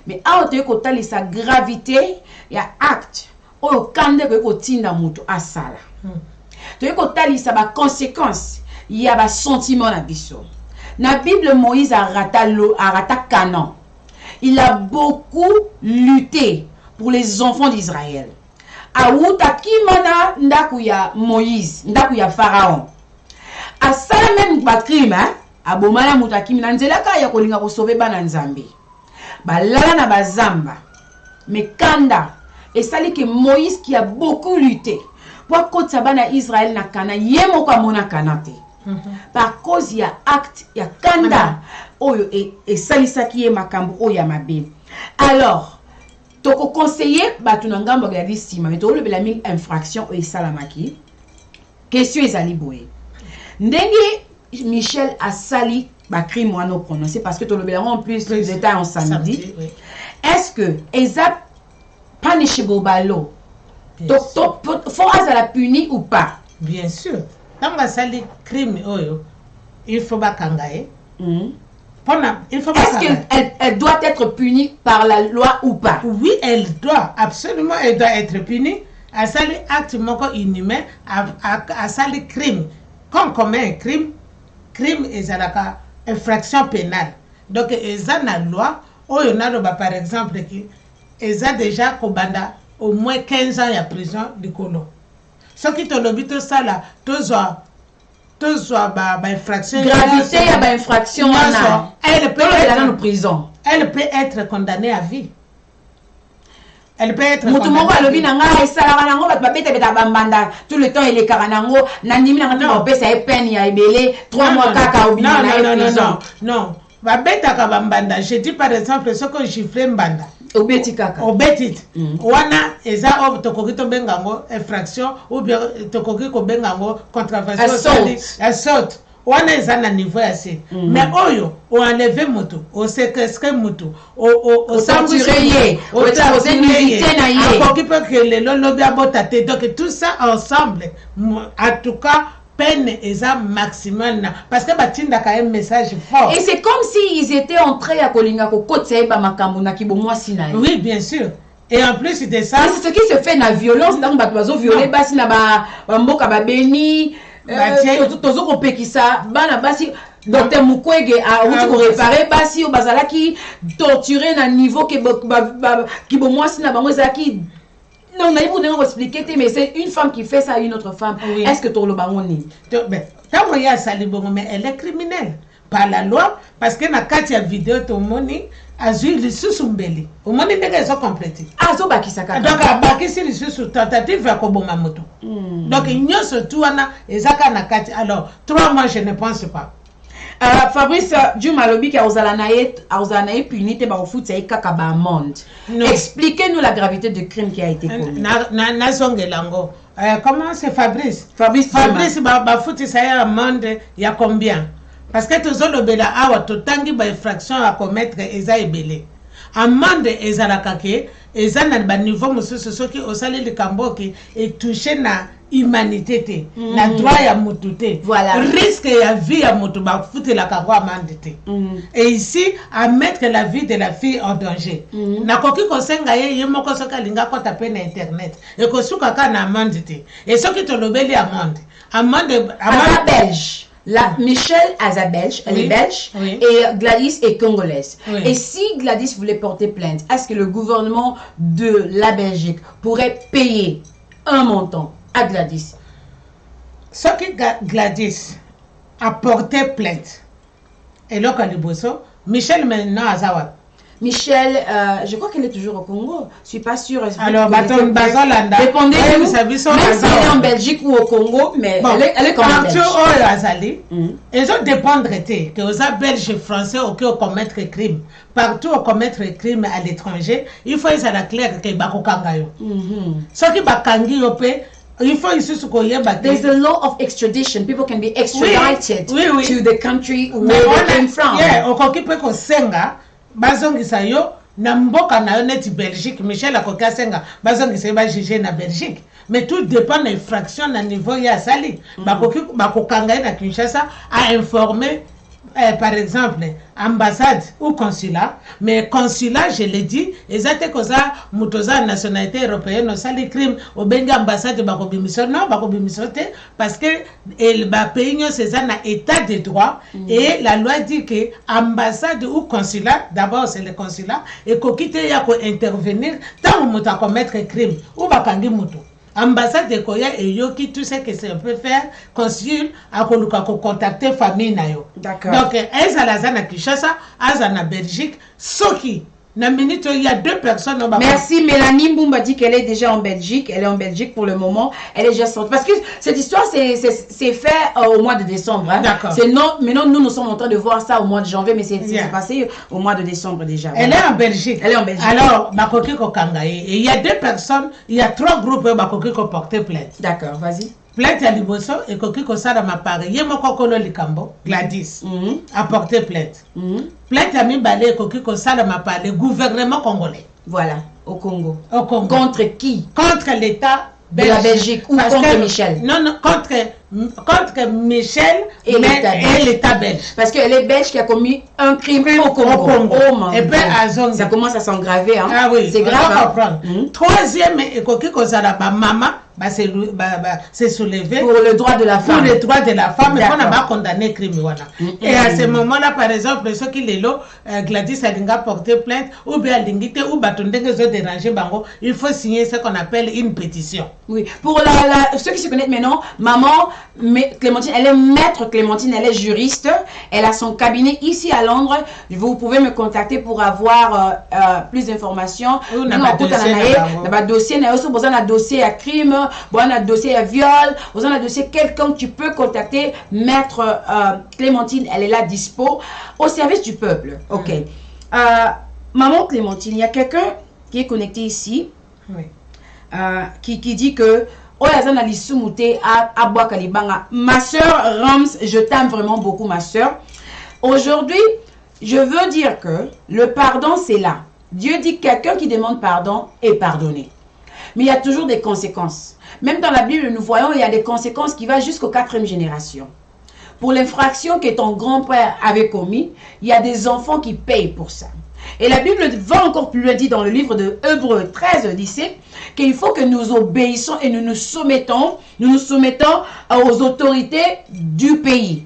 Mais à ote ko tali sa gravité, il y a acte o kande ko tinda mutu asala. Tu as ça ba conséquence il y a ba sentiment na biso na Bible. Moïse a rata Canaan. Il a beaucoup lutté pour les enfants d'Israël. Awuta kimana ndaku ya Moïse ndaku ya Pharaon asala même ba crime abomala muta kimina nzela ka ya kolinga ko sauver bana nzambe balala na bazamba mais kanda et sali que Moïse qui a beaucoup lutté pour que bana Israël na kana yemo kwa mona kanate par cause il y a acte il y a kanda oyo et salisa ki e makambo oyo ya mabe. Alors toko conseiller batu na ngambo ya disima mais to le bela ming infraction et salamaki question ezali boye ndenge Michel a sali ba crime wana prononcé parce que to le bela en plus de détails en samedi oui. Est-ce que eza punishable by law? Donc, faut la punir ou pas? Bien sûr. Quand on a les crimes, il faut pas kangaye. Est-ce qu'elle doit être punie par la loi ou pas? Oui, elle doit. Absolument, elle doit être punie. À ça, les actes inhumains, à ça, les crimes. Quand on commet un crime est une infraction pénale. Donc, il y a une loi, par exemple, qui est déjà kobanda au moins 15 ans de prison de colo. Ce qui te lobby tout ça là, tout infraction. Gravité il y a infraction elle peut être dans la prison. Elle peut être condamnée à vie. Elle peut être condamnée à vie. Tout le temps il est karanango nandimi na ngata pesa e peine ya ebele 3 mois kaka au bina na prison. Non. Babeta kabambanda. Je dis par exemple ce que gifle mbanda. Obeti kaka. Obeti. Wana eza tokokito bengango infraction ou bien tokokiko bengango contravention. Assault. Wana eza na niveau assez. Mais oyo o enlever moto, o séquestrer moto, o censurer, o limiter na ye. Okipe que le lobi abota te. Donc tout ça ensemble en tout cas peine eza maximum parce que batinda quand même message fort. Et c'est comme si ils étaient entrés à kolinga ko kotsa ba makambo na kibomwa sina. Oui, bien sûr. Et en plus de ça, c'est ce qui se fait na violence donc ba bazo violer basi na ba mboka ba beni tozo ko pekisa bana basi Docteur Mukwege a outi ko réparer basi o bazalaki torturer na niveau que kibomwa sina bango zaki. Non, on a voulu expliquer, mais c'est une femme qui fait ça à une autre femme. Oui. Est-ce que tu l'as dit? Mais elle est criminelle par la loi parce que dans la vidéo, tout le monde a vu le sous-sumbeli. Au monde, il est complété. Ah, so baki saka. Donc, baki si le sous tentative à koboma moto. Donc, il y a surtout et zaka na kati. Alors, 3 mois, je ne pense pas. Fabrice Djumalobi qui a osanaye punité ba foot c'est kaka ba amende. Expliquez-nous la gravité du crime qui a été commis. Na zongelango. Comment c'est Fabrice ba foot ça y a amende il y a combien? Parce que tous le bela awa to tangi ba infraction à commettre eza ebele. Amende eza la kake eza na ba niveau mususu soki osali likambo ki et toucher na humanité na droit ya mutu te. Voilà. Risque ya vie ya mutu ba foutre la kakwa amende te. Et ici à mettre la vie de la fille en danger. Na koki kosenga ye moko soka linga ko taper na internet et ko suka ka na amende te. Et soki to lobeli amende belge. La Michelle Aza belge, elle est belge, et Gladys est congolaise. Et si Gladys voulait porter plainte, est-ce que le gouvernement de la Belgique pourrait payer un montant à Gladys? Ce que Gladys a porté plainte, et là, quand Michelle maintenant à Zawad. Michelle, je crois qu'elle est toujours au Congo. Je suis pas sûre. Alors, répondez-nous. Même si elle est en Belgique ou au Congo, mais bon, elle est quand même belge. Ils ont dépendre que aux Belges français au commettre crime. Partout au commettre crime à l'étranger, il faut être clair que bakokangayo. Ce qui bakangi opé. Il faut ici ce qu'on y a. There's a law of extradition. People can be extradited to the country where they came from. Yeah, au peut qu'on senga. Bazongisa yo na mboka na neti Belgique. Michel akoka senga bazongisa ba juger na Belgique, mais tout dépend de l'infraction na niveau ya sali. Bakokanga na Kinshasa a informer par exemple ambassade ou consulat, mais consulat je l'ai dit exacte koza mutoza nationalité européenne au sali crime au benga ambassade bakobimission non bakobimission parce que el ba pays nyo c'est na état de droit et la loi dit que ambassade ou consulat d'abord c'est le consulat et kokite ya ko intervenir tant muta commettre crime ou bakangi muto. Ambassade de Koya et Yoki, tout ce que ça peut faire, consul à contacter famille nayo. D'accord. Donc, elles à la zana Kinshasa, elles à la Belgique, Soki. Na minute, il y a 2 personnes. Merci. Mélanie Mboumba dit qu'elle est déjà en Belgique. Elle est en Belgique pour le moment. Elle est déjà sortie. Parce que cette histoire, c'est fait au mois de décembre. Hein. D'accord. Maintenant, nous sommes en train de voir ça au mois de janvier, mais c'est passé au mois de décembre déjà. Elle est en Belgique. Elle est en Belgique. Alors, Bakoki Kokangaye. Et il y a 2 personnes, il y a 3 groupes Bakoki qui portent plainte. D'accord, vas-y. Plainte à Liboso et Koki Kosara m'a parlé. Yemoko Kono Likambo, Gladys, a porté plainte. Plainte à Mibale et Koki Kosara m'a parlé. Gouvernement congolais. Voilà, au Congo. Au Congo. Contre qui? Contre l'État de la Belgique ou contre Michel? Non, contre Michel et l'État belge. Parce qu'elle est belge qui a commis un crime au Congo. Oh mon Dieu. Ça commence à s'engraver. Hein? Ah oui, c'est grave. Troisième, et Koki Kosara, maman, c'est soulevé pour le droit de la femme. Pour le droit de la femme, on n'a pas condamné crime. Et à ce moment-là, par exemple, ceux qui les lots, Gladys a porté plainte, ou bien Lingite, ou Batondenge ont dérangé Bango, il faut signer ce qu'on appelle une pétition. Oui, pour ceux qui se connaissent maintenant, maman, Clémentine, elle est maître Clémentine, elle est juriste, elle a son cabinet ici à Londres. Vous pouvez me contacter pour avoir plus d'informations. On a un dossier à crime. Bon, on a dossier à viol, on a dossier quelqu'un que tu peux contacter, maître Clémentine, elle est là dispo au service du peuple. Ok. Maman Clémentine, il y a quelqu'un qui est connecté ici, qui dit que ma soeur Rams, je t'aime vraiment beaucoup ma soeur. Aujourd'hui, je veux dire que le pardon c'est là. Dieu dit que quelqu'un qui demande pardon est pardonné. Mais il y a toujours des conséquences. Même dans la Bible, nous voyons, il y a des conséquences qui vont jusqu'aux 4e génération. Pour l'infraction que ton grand-père avait commis, il y a des enfants qui payent pour ça. Et la Bible va encore plus loin, dit dans le livre de Hébreux 13, 17, qu'il faut que nous obéissons et nous nous soumettons aux autorités du pays.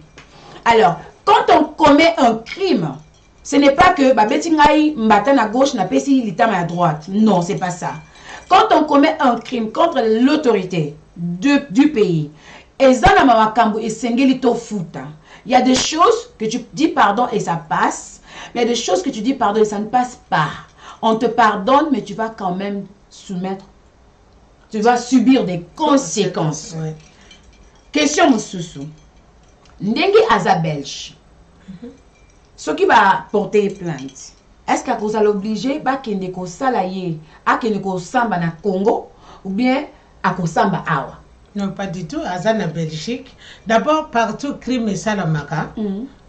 Alors, quand on commet un crime, ce n'est pas que Betingaï matin à gauche n'a pas si l'itama à droite. Non, c'est pas ça. Quand on commet un crime contre l'autorité du pays, il y a des choses que tu dis pardon et ça passe. Mais il y a des choses que tu dis pardon et ça ne passe pas. On te pardonne, mais tu vas quand même soumettre. Tu vas subir des conséquences. Ouais. Question Moussoussou. Ndengi Azabelch. Ce qui va porter plainte. Est-ce que vous allez l'obliger à qu'il ne salaye, à qu'il ne samba na Congo ou bien à samba awa? Non, pas du tout. Azana Belgique. D'abord, partout, crime et salamaka.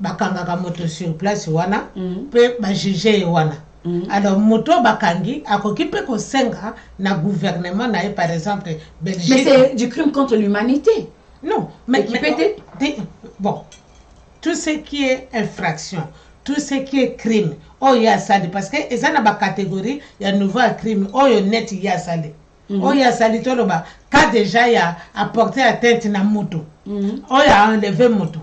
Bakanga moto sur place, wana. Pe juger wana. Alors, moto bakangi, akoki pe ko senga na gouvernement na par exemple Belgique. Mais c'est du crime contre l'humanité. Non, mais bon, tout ce qui est infraction, tout ce qui est crime, oh il y a ça parce que ils ont une catégorie, il y a nouveau crime, oh il net il y a ça. Oh il y a ça tout le bas, quand déjà il y a apporté atteinte na moto. Oh il y a enlevé moto.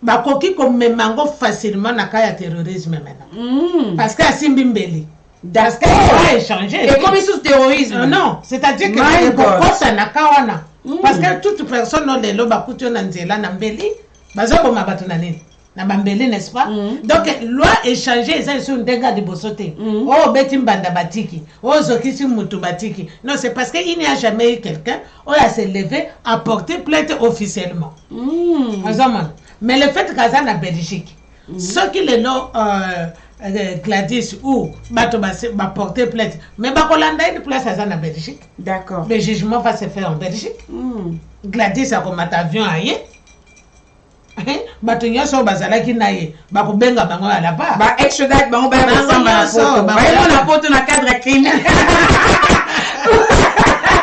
Ba koki comme mango facilement na cas terrorisme maintenant. Parce que Simbimbeli. Parce que ça a échangé. Et comme ils sont terrorisme. Non, c'est-à-dire que pourquoi ça n'a qu'à wana. Parce que toute personne dans les lois bakutyo na nzela na mbeli, bazoko mabatu na nini. Na bambeli, n'est-ce pas? Donc loi échangée ça sur ndenga de bosote. Oh betimbanda batiki. Oh zokisi mutu batiki. Non, c'est parce qu'il n'y a jamais eu quelqu'un qui a se levé à porter plainte officiellement. Mais le fait que ça na Belgique, ceux qui le nom Gladys ou bato va porter plainte, mais bakolanda une place à ça na Belgique. D'accord. Le jugement va se faire en Belgique. Gladys a comme avion aïe. Bato nyoso bazalaki naye bakobenga bango ala ba ba extradite bango ba samba na poto na cadre criminel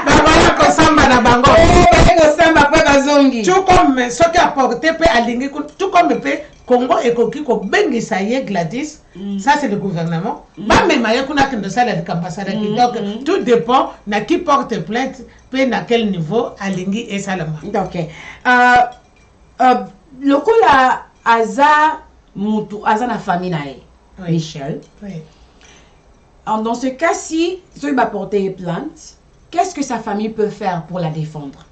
ba ko samba na bango ko samba pa bazongi tout comme ce qui a porté pe alingi tout comme pe Congo ekoki ko bengisa ye Gladys. Ça c'est le gouvernement ba même ya kuna kindo sala de ambassadeur donc tout dépend na qui porte plainte pe na quel niveau alingi et salama. OK. Lokola aza mutu aza na famille nae, Michel. Oui. Dans ce cas-ci, si il va porter plainte, qu'est-ce que sa famille peut faire pour la défendre?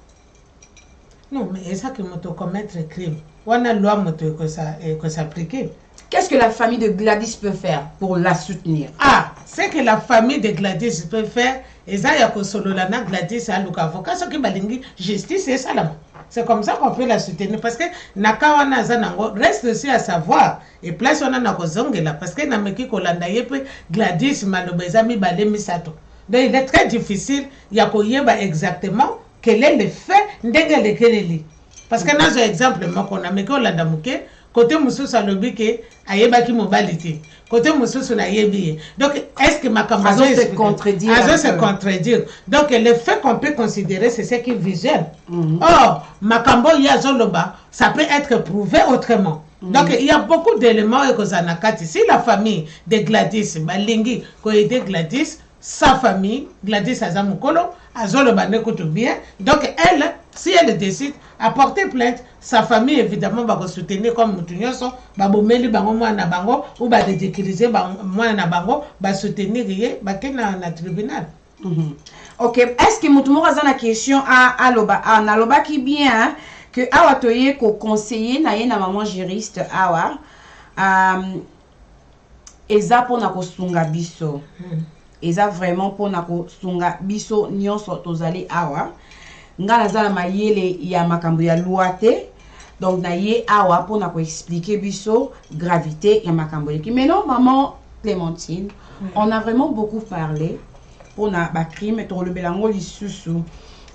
Non, mais c'est ça que mutu commettre crime. On a loi mutu que s'appliquer. Qu'est-ce que la famille de Gladys peut faire pour la soutenir? Ah, c'est que la famille de Gladys peut faire. Et ça, il y a que Sololana Gladys a l'avocat, ce qui balingi justice et ça là. C'est comme ça qu'on peut la soutenir parce que Nakawana Zanango reste aussi à savoir et place on a nakozongela parce que nameki kolanda yepe Gladys malobezami bale misato. Donc il est très difficile ya koyeba exactement quel est le fait ndenge lekeleli. Parce que dans un exemple moko nameki kolanda muke côté mususu alobi ke ayebaki mobilité côté mususu na yebi. Donc est-ce que makambo se contredire? Donc le fait qu'on peut considérer c'est ce qui est visuel. Or makambo yazoloba ça peut être prouvé autrement. Donc il y a beaucoup d'éléments que ça n'a qu'à si la famille de Gladys balingi ko aider Gladys sa famille Gladys azamukolo azoloba n'écoute bien. Donc elle si elle décide à porter plainte, sa famille évidemment va soutenir comme mutunyoso, ba bomeli bango mwana bango ou ba dédicaliser mwana bango, ba soutenir yé ba na tribunal. OK, est-ce que mutumo a une question à loba na loba qui bien que awa toye ko conseiller na ye na maman juriste awa eza pona ko sunga biso. Eza vraiment pona ko sunga biso nyonso tozali awa. Ngana zala mayele ya makambo ya luate donc na ye awa pour na ko expliquer biso gravité ya makambo yeki. Mais non maman Clémentine, on a vraiment beaucoup parlé pour na ba crime et to le belango lisusu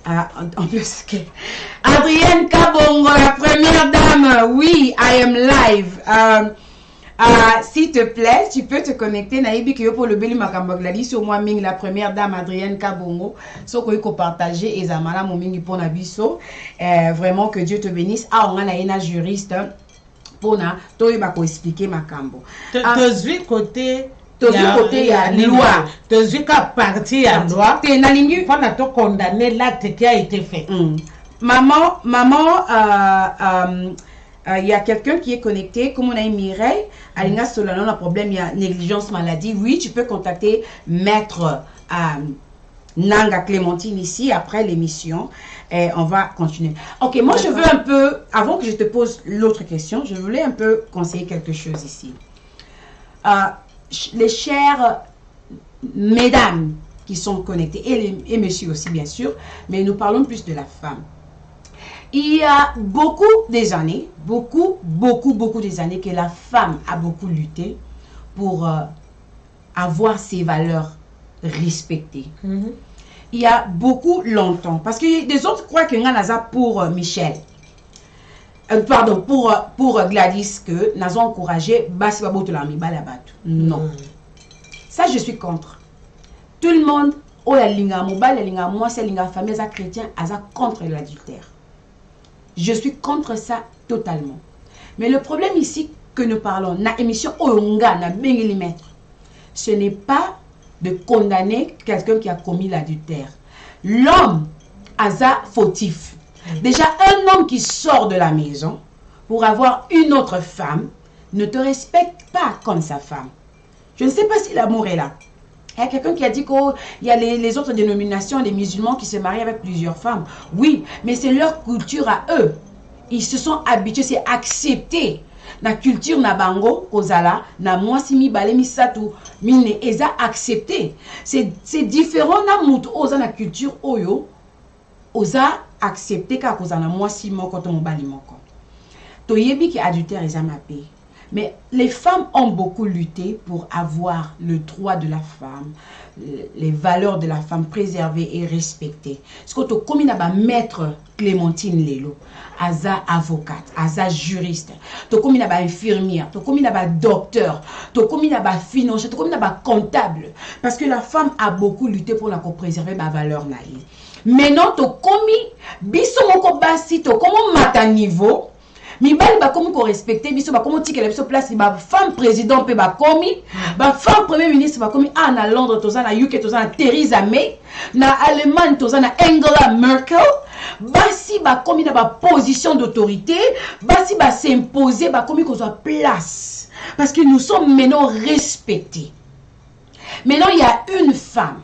en plus que Adrienne Kabongo la première dame, oui, I am live. S'il te plaît, tu peux te connecter. Naïbi que pour le Beli Makambagladi sur moi, Ming, la première dame Adrienne Kabongo. So qu'on peut partager et Zamala mon Ming pour Nabiso. Vraiment que Dieu te bénisse. On a une juriste pour na toi il va expliquer Makambo. Te côté il y a loi. Te suis qu'à partir à loi. T'es na lingu. On a tout condamné l'acte qui a été fait. Maman, il y a quelqu'un qui est connecté, comme on a eu Mireille, Alinga Solano, un problème, il y a négligence maladie. Oui, tu peux contacter Maître Nanga Clémentine ici, après l'émission. Et on va continuer. Ok, moi je veux un peu, avant que je te pose l'autre question, je voulais un peu conseiller quelque chose ici. Les chères mesdames qui sont connectées, et messieurs aussi bien sûr, mais nous parlons plus de la femme. Il y a beaucoup des années, beaucoup des années que la femme a beaucoup lutté pour avoir ses valeurs respectées. Il y a beaucoup longtemps, parce que des autres croient que Naza pour Michel, pardon, pour Gladys, que nous avons encouragé, non. Ça, je suis contre. Tout le monde, oh la linga, moi, c'est linga famille, c'est chrétien, contre l'adultère. Je suis contre ça totalement. Mais le problème ici que nous parlons, na émission Oyonga, na Bengelimètre, ce n'est pas de condamner quelqu'un qui a commis l'adultère. L'homme a fautif. Déjà, un homme qui sort de la maison pour avoir une autre femme ne te respecte pas comme sa femme. Je ne sais pas si l'amour est là. Il y a quelqu'un qui a dit qu'il y a les autres dénominations, les musulmans qui se marient avec plusieurs femmes. Oui, mais c'est leur culture à eux. Ils se sont habitués, c'est accepté. La culture na bango, kozala, na mwasimi balemi satu, mine, eza accepté. C'est différent na moutou, oza na culture oyo, oza accepté ka kozala mwasimi moko to mobali moko. To yebi ki adultère eza mapé. Mais les femmes ont beaucoup lutté pour avoir le droit de la femme, les valeurs de la femme préservées et respectées. Ce que tu commis na ba maître Clémentine Lelo, aza avocate, aza juriste, tu commis na ba infirmière, tu commis na ba docteur, tu commis na ba financier, tu commis na ba comptable. Parce que la femme a beaucoup lutté pour la préserver ma valeur naïe. Maintenant tu commis biso moko basi, tu comment mata niveau. Mibali ba komi ko respecter biso ba komi tikela biso place ba femme président pe ba komi ba femme premier ministre ba komi na Londres toza na UK toza na Theresa May na Allemagne toza na Angela Merkel basi ba komi na ba position d'autorité basi ba s'imposer ba komi ko soit place parce que nous sommes maintenant respectés. Maintenant il y a une femme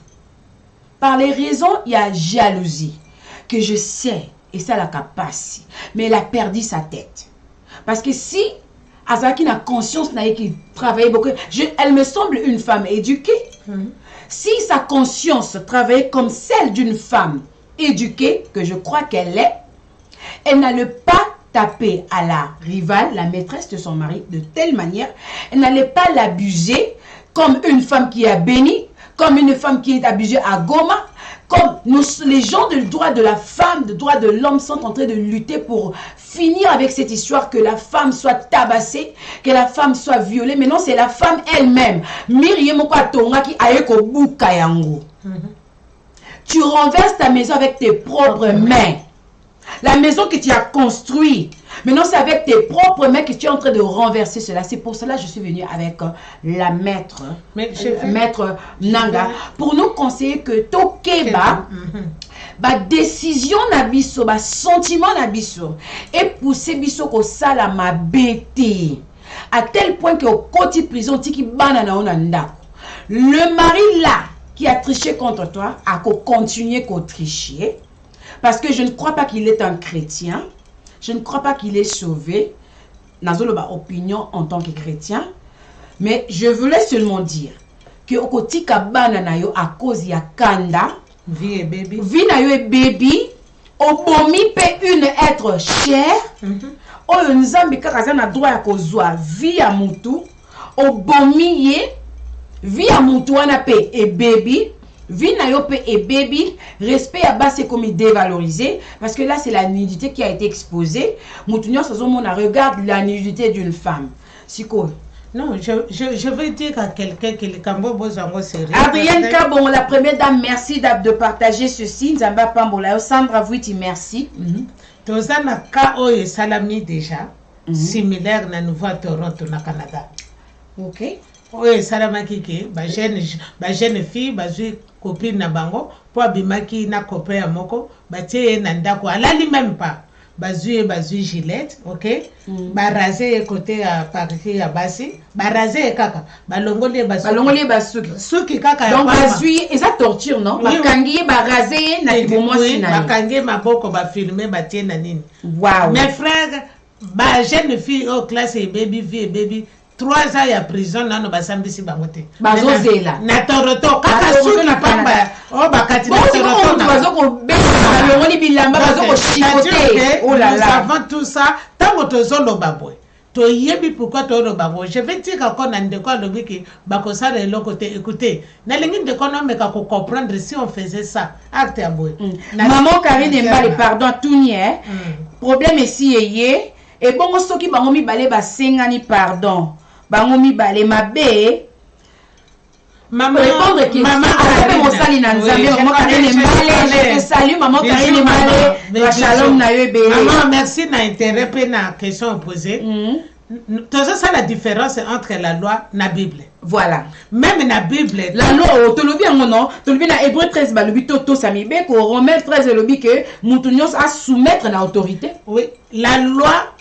par les raisons il y a jalousie que je sais. Et ça la capacité. Mais elle a perdu sa tête. Parce que si Azaki n'a conscience qui travaille beaucoup, elle me semble une femme éduquée. Si sa conscience travaillait comme celle d'une femme éduquée, que je crois qu'elle est, elle n'allait pas taper à la rivale, la maîtresse de son mari, de telle manière, elle n'allait pas l'abuser comme une femme qui a béni, comme une femme qui est abusée à Goma. Comme les gens du droit de la femme, du droit de l'homme sont en train de lutter pour finir avec cette histoire que la femme soit tabassée, que la femme soit violée. Mais non, c'est la femme elle-même. Tu renverses ta maison avec tes propres mains. La maison que tu as construite. Maintenant, c'est avec tes propres mains que tu es en train de renverser cela. C'est pour cela que je suis venue avec la maître Nanga pour nous conseiller que Tokeba, ba décision na biso, ba sentiment na biso, et pousser biso ko sala ma bête. À tel point que au côté prison, tiki banana onanda. Le mari là qui a triché contre toi a continué à tricher. Parce que je ne crois pas qu'il est un chrétien. Je ne crois pas qu'il est sauvé. Nazolo ba opinion en tant que chrétien. Mais je voulais seulement dire que au côté kabana na yo à cause ya kanda. Vie et baby. Vie na yo et baby. Obomi pe une être cher. Oyo nzambi kaka na droit ya kozwa vie ya mutu. Obomi ye. Vie ya mutu wana pe et baby. Vie na yo pe et baby, respect à bas c'est comme dévalorisé parce que là c'est la nudité qui a été exposée. Moutounion sazomona regarde la nudité d'une femme. Siko, Non, je veux dire à quelqu'un que le Cambo Bozango sérieux. Adrienne Kabon, la première dame, merci de partager ceci. Nzamba Pambola, Sandra Vuiti, merci. Tozana ka oye salami déjà, similaire na nouveau Toronto na Canada. Ok. Oye salamaki ke, ba jeune fille, ba zui copine na bango, po abimaki na copain ya moko, ba tie na ndako, alali même pas. Bazui Gillette, ok? Baraze côté à partie à Bassi, baraze kaka, balongoli basuki. Suki kaka. Donc bazui, et ça torture non? Bakangi baraze na kibomo sinani. Bakangi maboko ba filmer ba tie na nini. Wow. Mes frères, ba jeune fille au classe et baby 3 ans ya prison nano basambisi bangote. Bazozela. Na Toronto kaka suki na pamba. Oh bakati na Toronto. Bazoko balongoli bilamba bazoko chicoter. Oh là là. Nous savons tout ça. Tango tozolo babwe. To yebi pourquoi tolo babwe. Je vais dire qu'on a ndeko lobi ki bakosa de l'autre côté. Écoutez, na lingi ndeko no meka ko comprendre si on faisait ça. Acte ya boy. Maman Karine Mbale pardon tout nie. Problème ici yeye. Et bongo soki bango mi balé ba sengani pardon. Bango mi balé mabe. Maman, répondre question. Maman Karine Mbale, salut maman Karine Mbale. Shalom na yo be. Maman, merci na intérêt pe na question posée. Tout ça la différence entre la loi et la Bible. Voilà. Même la Bible. La loi, tu le dis non, tu le dis dans Hébreu 13, le but to samibe, ko Romains 13 le dit que moutunios à soumettre l'autorité. Oui, la loi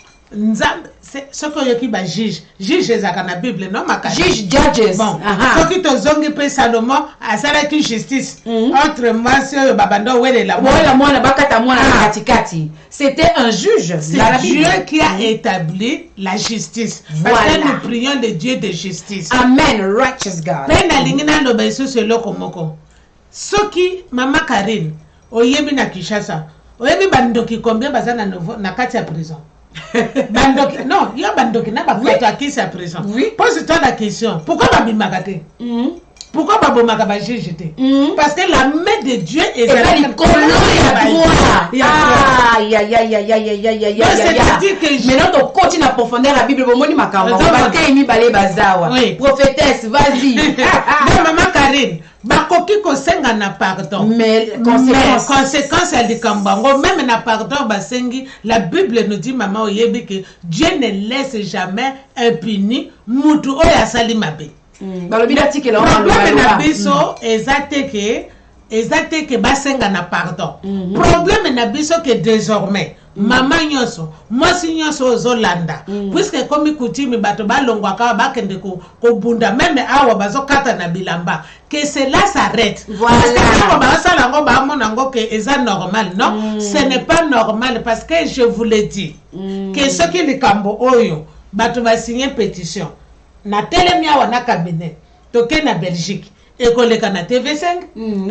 c'est ce que yoki ba juge ezaka na Bible non maka. Juge judges. Bon. Ce qui te zongi pe Salomon a sala ki justice entre moi sur babando wele la moi. Voilà moi na bakata moi na katikati. C'était un juge. C'est Dieu qui a établi la justice. Parce que nous prions le Dieu de justice. Amen, righteous God. Pena lingina lo beso se loko moko. Soki mama Karine oyebi na Kinshasa. Oyebi bandoki combien bazana na kati ya prison. Bandoki, non, il y a bandoki na ba qui sa prison. Oui. Pose-toi la question. Pourquoi ba bimagate? Pourquoi ba bomaka ba jeté? Parce que la main de Dieu est là. Il maintenant on continue à profondeur la Bible bomoni makamba. Parce mi balé bazawa. Prophétesse, vas-y. Maman Karine, bakoki ko senga na pardon. Mais conséquence à likambango même na pardon basengi, la Bible nous dit maman oyebi que Dieu ne laisse jamais impuni mutu oya sali mabe. Problème na biso ezate que basenga na pardon. Problème na biso que désormais maman nyonso mwasi nyonso ozolanda puisque comme coutume bato balongwa ka bakende ko bunda même awa bazokata na bilamba que cela s'arrête. Voilà. Parce que ça ba mona ngo que eza normal non ce n'est pas normal parce que je vous le dis que ce qui le kambo oyo bato va signer pétition na telemi awa na cabinet toke na Belgique ekoleka na TV5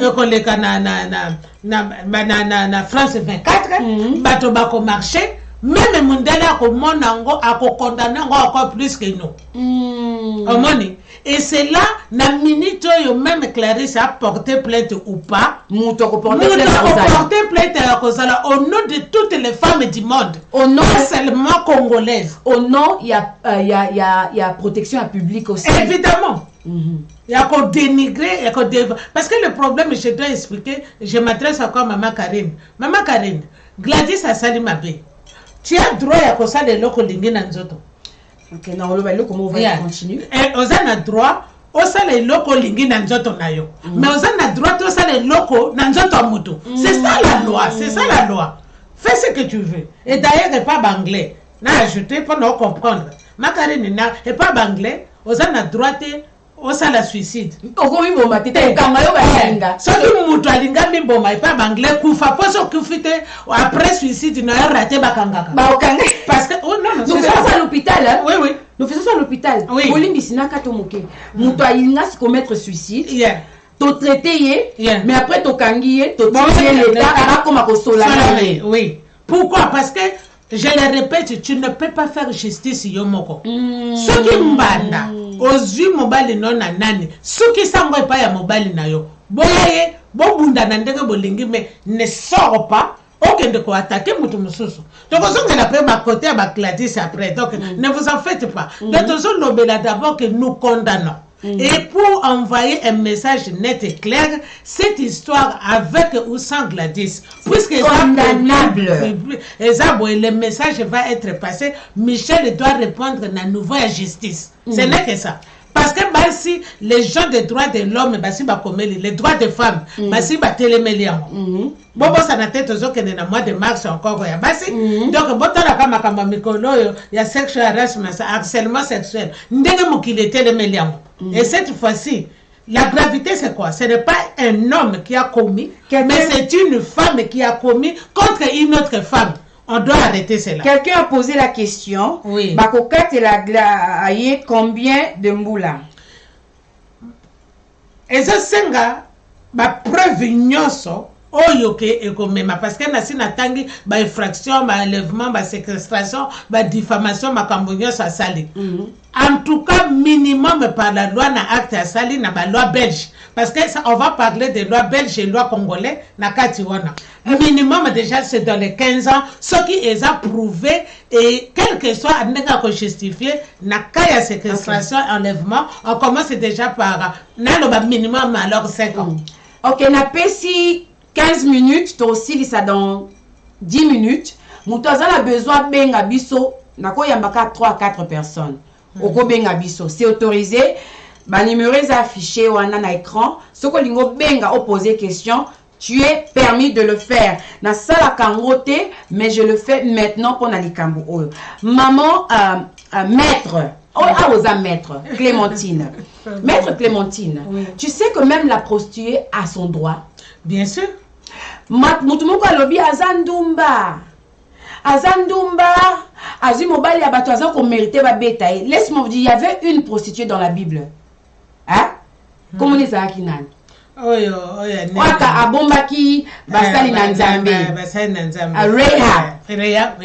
ekoleka na France 24 bato bako marché même mundele akomona ngo akokondana ngo encore plus que nous omoni et c'est là na minute oyo même Clarisse a porté plainte ou pas muto ko porter plainte à Kozala au nom de toutes les femmes du monde au nom seulement congolaises au nom il y a protection à public aussi évidemment. Il y a qu'on dénigrer, parce que le problème, je dois expliquer, je m'adresse encore à Maman Karine. Maman Karine, Gladys a sali mabe. Tu as droit à quoi ça les locaux lingi nanzoto. Ok, non, on va continuer. Et on a droit, on a les locaux lingi nanzoto nayo. Mais on a droit, on a les locaux nanzoto muto. C'est ça la loi, c'est ça la loi. Fais ce que tu veux. Et d'ailleurs, il n'y a pas d'anglais. N'a ajouté pour nous comprendre. Ma Karine n'est pas d'anglais, on a droit o sala suicide okomi boma tete kanga yo balinga soki mutu alinga mi boma epa banglais kufa poso kufite après suicide na raté bakangaka ba okanga parce que oh non nous faisons ça à l'hôpital hein? Oui nous faisons ça à l'hôpital bolimbi sinaka to moke mutu alinga se commettre suicide to traiter mais après to kangi to tirer l'état ara comme ko sola oui pourquoi parce que je le répète, tu ne peux pas faire justice yomoko. Ce qui mbanda, ozui mobali non na nani, ce qui sangwe pa ya mobali na yo. Boye, bo bunda na ndenge bolingi mais ne sors pas Ok, de quoi attaquer Moutoumoussousou. Donc, on a pris ma côté à ma Gladys après. Donc, ne vous en faites pas. Donc, d'abord que nous condamnons. Et pour envoyer un message net et clair, cette histoire avec ou sans Gladys, puisque condamnable. Le message va être passé, Michel doit répondre à la nouvelle justice. Ce n'est que ça. Parce que si les gens des droits de l'homme, les droits des femmes, si bon, ça n'a tête aux autres que dans mois de mars encore. Donc, il y a sexual harassment, harcèlement sexuel. Et cette fois-ci, la gravité, c'est quoi? Ce n'est pas un homme qui a commis, mais c'est une femme qui a commis contre une autre femme. On doit arrêter cela. Quelqu'un a posé la question. Oui. Bakokat et la combien de moula? Et ça, c'est ma preuve ignoso. Oyoke ekomema parce que nasi natangi ba infraction ba enlèvement ba séquestration ba diffamation ma kambonyo sa sali. En tout cas minimum par la loi na acte à sali na ba loi belge parce que ça, on va parler de loi belge et loi congolais na kati wana. Minimum déjà c'est dans les 15 ans ce qui est approuvé et quel que soit nega ko justifié na kaya séquestration enlèvement on commence déjà par na lo ba minimum alors 5 ans. OK, na pesi 15 minutes, tu aussi ça dans 10 minutes. Moutazan a besoin de benga biso, nako yambaka 3 à 4 personnes. Oko benga biso, c'est autorisé. Ba numéro est affiché ou na écran. Soko lingo benga opposer question, tu es permis de le faire. Na sala kangote, mais je le fais maintenant pour na likambo oyo. Maman maître maître Clémentine. Maître Clémentine, tu sais que même la prostituée a son droit. Bien sûr. Mutumoko alobi azandumba azimobali ya bato aza ko mériter ba betaye. Laisse-moi vous dire, il y avait une prostituée dans la Bible. Hein? Comment les a kinani? Waka abombaki basali na Nzambe. Rahab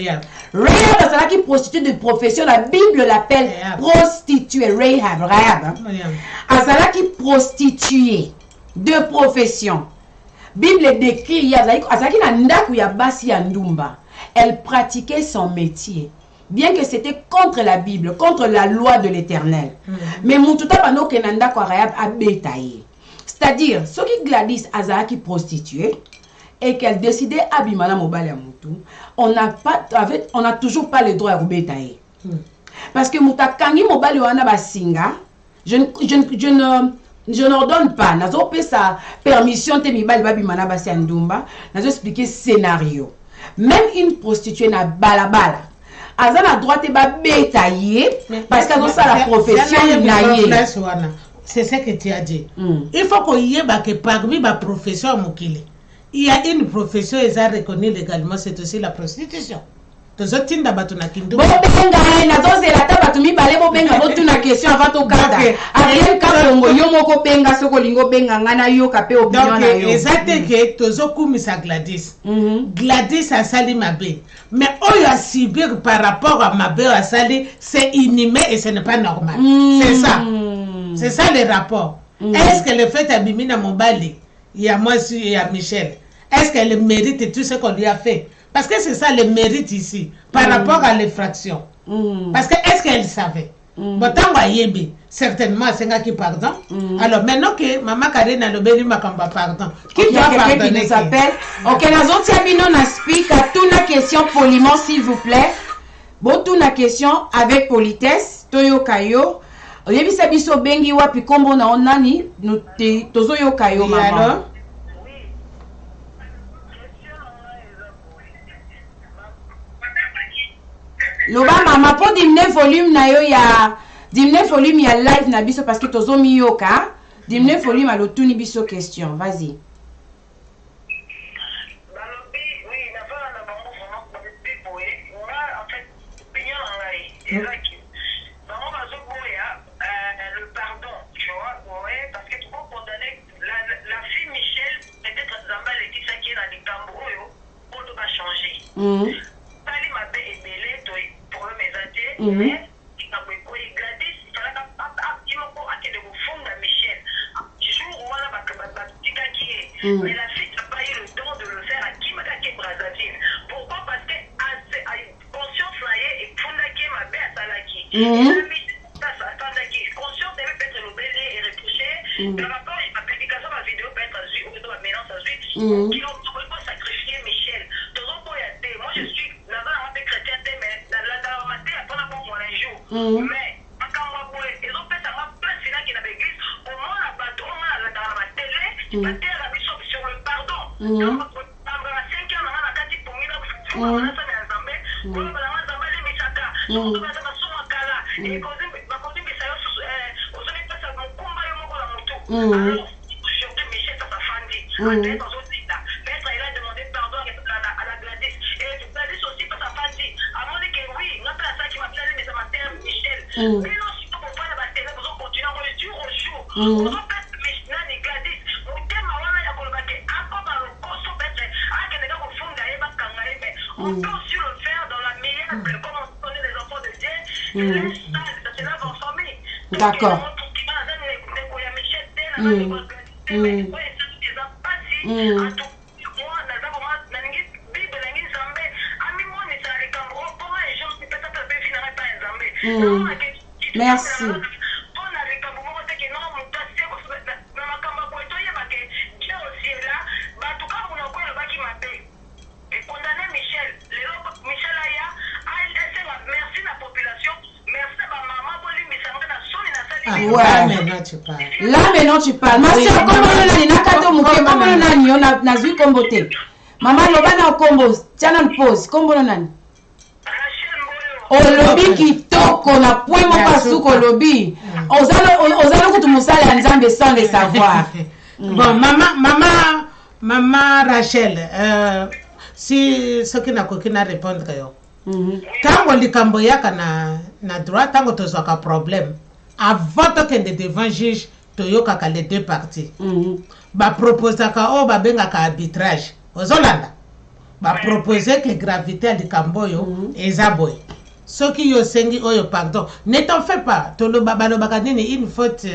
basali prostituée de profession, la Bible l'appelle prostituée. Rahab. Azalaki prostituée de profession. Bible décrit elle pratiquait son métier, bien que c'était contre la Bible, contre la loi de l'Éternel. Mais c'est-à-dire, ce qui Gladys Azaki prostituée et qu'elle décidait abimana mobile mutu, on n'a toujours pas le droit à bétailler. Parce que mutakangi mobile wana basinga, je n'ordonne pas. Nazo pe sa permission te mibali babi manaba si andumba. Nazo expliquer scénario. Même une prostituée na balabala. Aza na droit te ba bétailler parce que ça la profession naie. C'est ce que tu as dit. Il faut qu'on y ait que parmi ma profession mokile, il y a une profession et ça reconnue légalement, c'est aussi la prostitution. Tozotinda batu na kindu. Bo benga na zozela ta batu mibale bo benga bo tuna question avant to kata. Ariel Kakongo yo moko benga soko lingo benga ngana yo kape opinion na yo. Exacte que tozokumisa Gladys. Gladys a sali mabe. Mais oyo a subir par rapport à mabe a sali, c'est inhumain et ce n'est pas normal. C'est ça. C'est ça le rapport. Est-ce que le fait à Bimina Mobali, il y a moi et il y a Michel, est-ce qu'elle mérite tout ce qu'on lui a fait? Parce que c'est ça le mérite ici, par rapport à l'effraction. Parce que est-ce qu'elle savait? Certainement, c'est un qui pardon. Alors maintenant que Maman Karine a le béni Makamba pardon. Qui doit pardonner? Qui nous appelle? Ok, nous autres abinons na speak à toute la question poliment, s'il vous plaît. Bon, toute la question avec politesse. Toyo Kayo. Oyebisa biso bengi wapi kombo na onani tozo yo Kayo maman. Loba mama po dimne volume na yo ya live na biso parce que tozo mi yoka dimne volume a lotuni biso question. Vas-y. Le pardon, tu vois, ouais, parce que tu peux condamner la fille Michel, peut-être Zamba le dit ça qui est dans les Camboyo, on doit changer. Pali m'a bé ébélé, pour le mésanté, mais il m'a bé quoi, il gladis, il fallait qu'il m'a pas de vous fondre à Michel. Jour où on a pas qui est, mais la fille n'a pas eu le temps de le faire à qui m'a dit Brazzaville. conscience devait être lobelé et reproché par rapport à la publication de la vidéo peut être azui ou de la mélange azui qui ont sacrifié Michel. Moi je suis dans un chrétien mais dans la maté après la bon un jour. Mais quand moi ils ont fait ça moi place là qui dans l'église au moins la bateau dans la télé la terre a mis sur le pardon. Donc pendant 5 ans on a quand il pour mira on a ça dans Zambé on a dans Zambé les misaka on a ça sur makala et quand alors, aujourd'hui, Michel, ça s'affandi. Peut-être il a demandé pardon à la Gladys. Et Gladys aussi, ça s'affandi. À mon avis, oui, on a fait ça qui m'a fait mais ça m'a fait Michel. Mais non, si on ne peut pas la télé, vous continuez à le jour au jour. On va faire Michel et Gladys. On thème à Wana Yakolobake. Encore dans le cosso, peut-être, à quelqu'un au fond d'Aïba Kangaï, mais on peut aussi le faire dans la meilleure, comme on connaît les enfants de Dieu. C'est là en famille. D'accord. Merci. Ouais. Là maintenant tu parles. Ma soeur, comment on a nakato muke, comment on a nazu kombote. Maman lobana kombo, tiana pose, kombo nani. Olobi kitoko na point mo pasuko lobi. Ozalo kutu musala nzambe sans le savoir. Bon, maman Rachel, si ce qui n'a qu'aucune répondre yo. Tango likambo yaka na droit tango tozwaka problème. Avant que devant juge toyoka ka les deux parties. Ba proposaka o ba bengaka arbitrage. Ozolanda. Ba proposer que gravité likambo yo ezaboy. Ce qui yo sengi oyo pardon. Ne t'en fais pas. Tolo baba nini une faute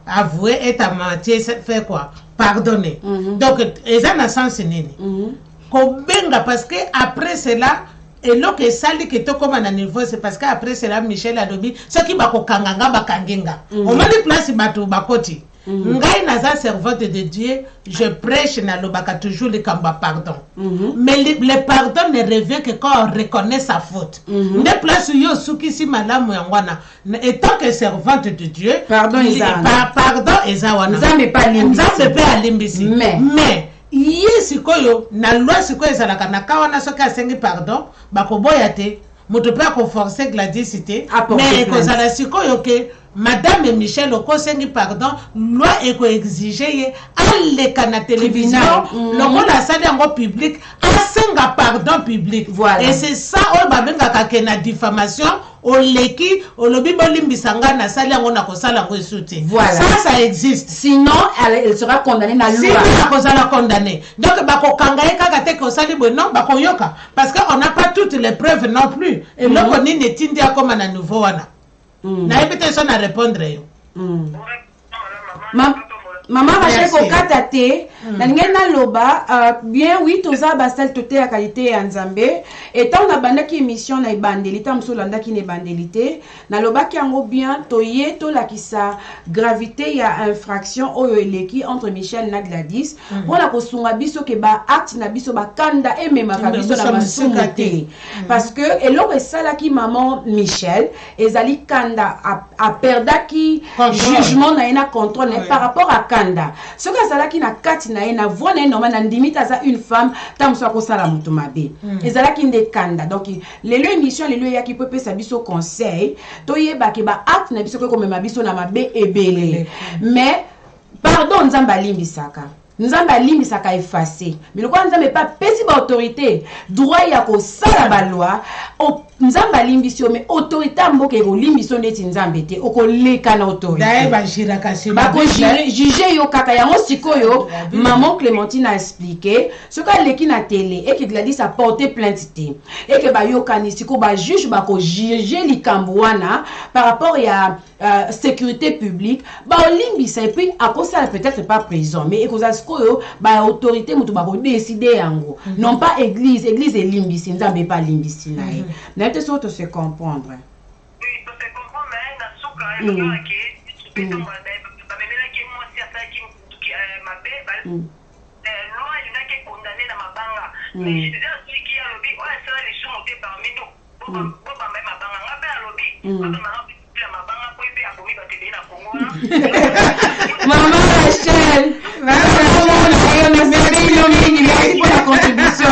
avouée et à mentir fait quoi? Pardonner. Donc eza na sens nini. Ko benga parce que après cela et là que sali que to comme à niveau c'est parce qu'après cela Michel Adobi ce qui bako kanganga bakangenga on m'a dit place bato bakoti ngai naza servante de Dieu je prêche na lobaka toujours le kamba pardon mais le pardon ne revient que quand on reconnaît sa faute ne place yo suki si malamu yangwana étant que servante de Dieu pardon eza wana nzambe pa limbisi mais Yes, koyo na loi sikoyo ezalaka na kawana soki asengi pardon bakoboya te moto pe akoforce Gladys te mais ekozala sikoyo ke Madame Michel okosengi pardon loi eko exige ye aleka na télévision lokola asali yango public asenga pardon public et c'est ça oyo babengaka ke na diffamation oleki olobi bolimbisanga na sali yango na kosala yango esuti ça existe sinon elle sera condamnée na loi si sera condamnée donc bakokanga ye kaka te kosali boye non bakoyoka parce que on n'a pas toutes les preuves non plus et loko nini etindi akoma na nouveau wana na epete so na répondre yo Maman Rachel kokata te na ngena loba bien oui toza basal toté ya qualité ya nzambe etant na bandaki émission na ebandeli ta msolanda ki ne bandelité na loba ki yango bien toye to lakisa gravité ya infraction oyo eleki entre Michel na Gladys wala ko sunga biso ke ba acte na biso ba kanda e mema ka biso na masumu te parce que eloko esala ki maman Michel ezali kanda a perdaki jugement na ina contrôle par rapport à kanda ce que ça là qui na kati na ina voix na normal na limite ça une femme tam so ko sala mutu mabe ezala ki nde kanda donc les émission les ya ki peut sa biso conseil to yeba ke ba acte na biso ko mema biso na mabe ebele mais pardon nzamba limbisaka nzamba limbisaka effacer mais le quoi nzamba pas pesi ba autorité droit ya ko sala ba loi nzamba limbisio mais autorité mboke ko limbiso ndeti nzambe te okoleka na autorité daeba jira kasi ba ko juger yo kaka yango sikoyo maman Clémentine a expliqué ce qu'a leki na télé et que Gladys a porté plainte te et que ba yo kanisiko ba juge ba ko juger likambwana par rapport ya sécurité publique ba limbisa et puis à cause ça peut-être pas prison mais et cause sikoyo ba autorité mutu ba ko décider yango non pas église et limbisi nzambe pas limbisi na peut-être se comprendre. Oui, parce que Maman Rachel, merci pour la contribution.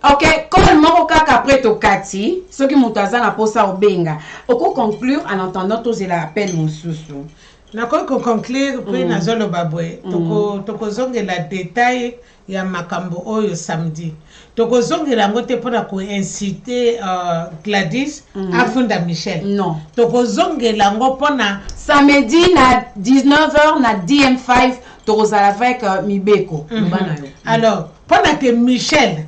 Ok, comme mon cas après Tokati, ceux qui m'ont na posa obenga, oko conclure en entendant tous les appels mon sousou. Nakoi ko conclure puis nazolo babwe toko zongela détail ya makambo oyo samedi. Toko zongela ngote pona ko inciter Gladys afunda Michel. Non. Toko zongela ngo pona samedi na 19h na DM5 toko zala avec Mibeko. Alors, pona que Michel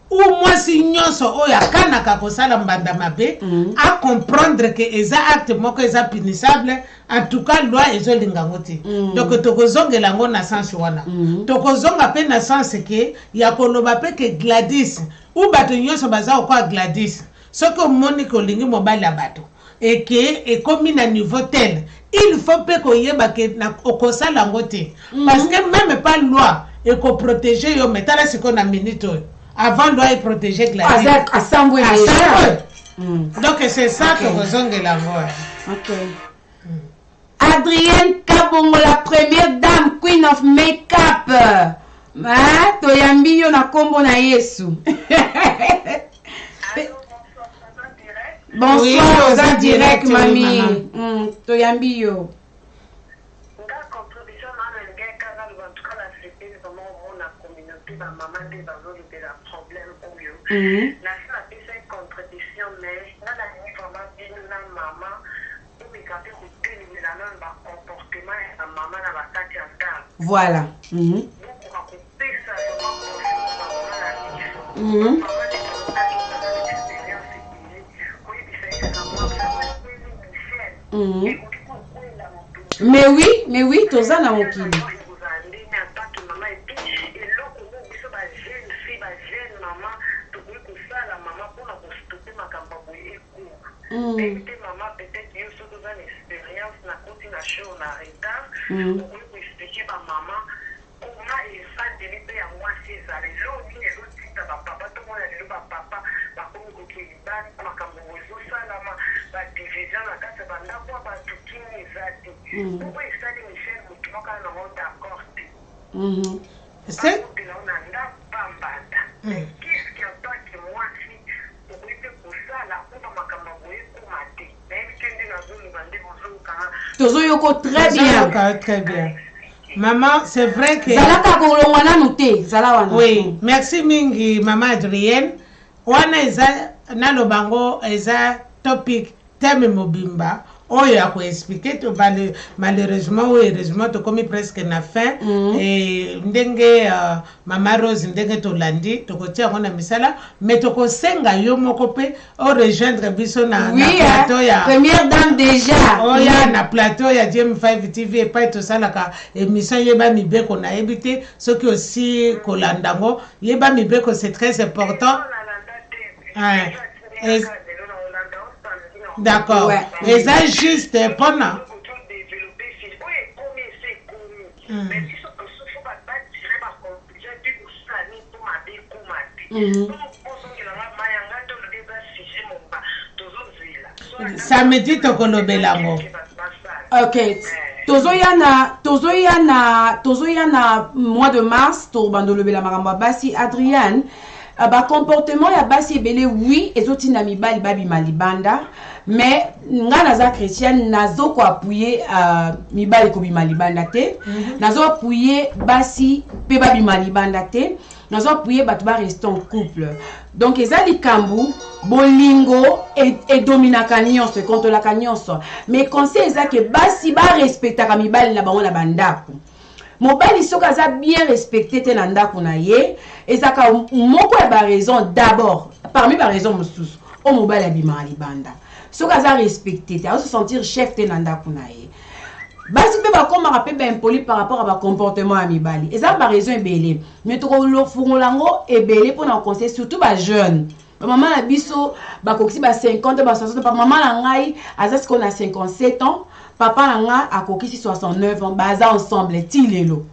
ou moi si nyonso oya kanaka kosala mbanda mabe à comprendre que eza acte moko eza punissable, en tout cas loi ezolinga ngoti. Donc tokozongela ngo na sens wana. Tokozonga pe na sens que ya koloba pe que Gladys ou bato nyonso baza kwa Gladys soko moni ko lingi mobali ya bato et que et comme na niveau tel il faut pe ko yeba que na okosala ngote parce que même pas loi et ko protéger yo metala siko na minute avant loi et protéger Gladys. Donc c'est ça que vous avez la voix. Ok. Adrienne Kabongo, la première dame, Queen of Makeup. Toyambi yo na kombo na Yesu. Bonsoir, aux en direct, mamie. Toyambi yo. Voilà. Mais oui, toza na mokili. C'est très bien. Maman, c'est vrai que... Oui, merci mingi, maman Adrienne. Wana eza nalobango eza topic thème mobimba. Oyo a expliqué to malheureusement ou heureusement to comme presque na fin et ndenge mama Rose ndenge to landi to ko tia na misala mais to ko senga yo moko pe o rejoindre biso na plateau ya première dame déjà oya na plateau ya DM5 TV et pas to sala ka émission yeba mibeko na ebité ce qui aussi kolandango yeba mibeko c'est très important. D'accord. Et ça juste pendant. Samedi tokolobelango. Ok. Tozoyana mois de mars to bandolobela makambo basi Adrienne comportement ya basi ebele oui ezotina mibali babi malibanda mais nga naza chrétienne nazo ko appuyer mibali ko bimalibanda te nazo appuyer basi pe babi malibanda te nazo appuyer bato ba rester en couple donc ezali kambu bolingo et dominaka nyonso contre la nyonso mais conseil eza que basi ba respectaka mibali na bango na bandako mobali soka za bien respecté te na ndako na ye ezaka moko ya ba raison d'abord parmi ba raison mosusu o mobali abima libanda soka za respecté te a se sentir chef te na ndako na ye basi pe bakomaka pe baimpoli par rapport à bacomportement ya mibali eza baraison ebele mais tokolongolango ebele mpona conseil surtout bajeune bamama na biso bakokisi ba 50 ba 60 mama na ngai aza sikoyo na 57 ans papa na ngai akokisi 69 ans baza ensemble ti lelo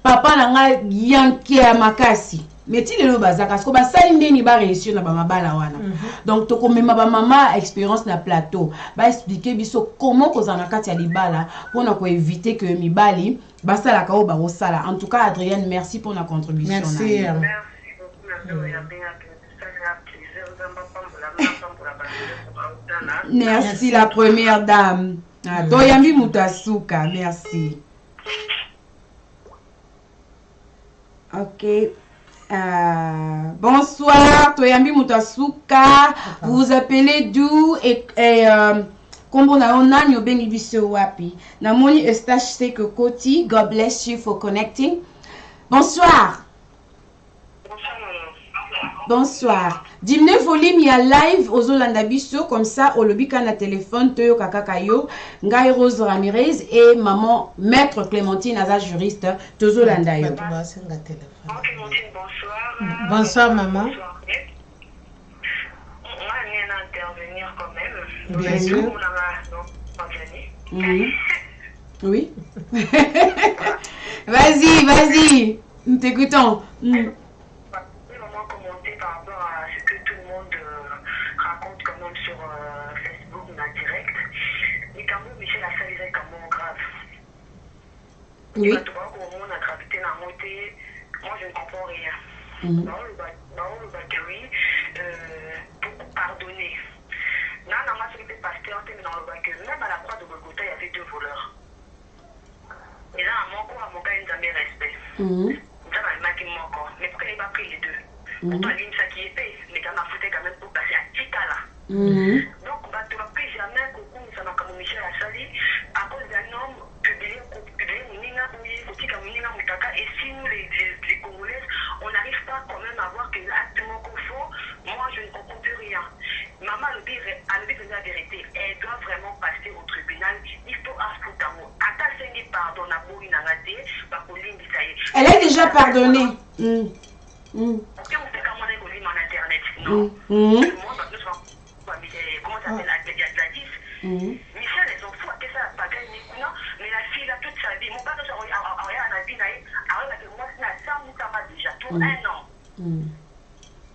papa na ngai yanke ya makasi mais ti lelo bazaka siko basali ndeni baréussir na bamabala wana donc tokomema bamama expérience na plateau baexplike biso comment kozala na kati ya libala mpona koévite que mibali basalaka oyo bakosala. En tout cas Adrienne, merci pour la contribution. Merci. Merci la première dame. Toyambi Mutasuka, merci. Ok. Bonsoir, Toyambi Mutasuka. Vous vous appelez d'où et Kombo na onani obengi biso wapi. Namoni Eustache Seke Koti. God bless you for connecting. Bonsoir. Bonsoir. Dimne volume ya live ozolanda biso comme ça olobika na téléphone toyo kakaka yo Ngai Rose Ramirez et maman maître Clémentine aza juriste tozolanda yo. Bonsoir. Bonsoir maman. On va bien intervenir quand même. Bien sûr. Oui. Vas-y, nous t'écoutons. Oui. Moi, je ne comprends rien. Pour pardonner. Dans la croix de Golgotha, il y avait 2 voleurs. Et là, mon gars, il n'a jamais respect. Mais pourquoi il n'a pas pris les 2? Pourtant, il ça qui est fait. Les gars m'a foutu quand même pour passer à Titala. Donc, tu n'as pris jamais beaucoup, ça m'a comme Michel Assali, à cause d'un homme publié et si nous les Congolais on n'arrive pas quand même à voir que l'acte qu'on faux, moi je ne comprends plus rien. Maman a dit la vérité, elle doit vraiment passer au tribunal. Il faut affronter pardon à elle est déjà pardonnée. Comment ça s'appelle Michel, les enfants, que ça n'a pas gagné, mais la fille a toute sa vie. Mon père, déjà, pour 1 an.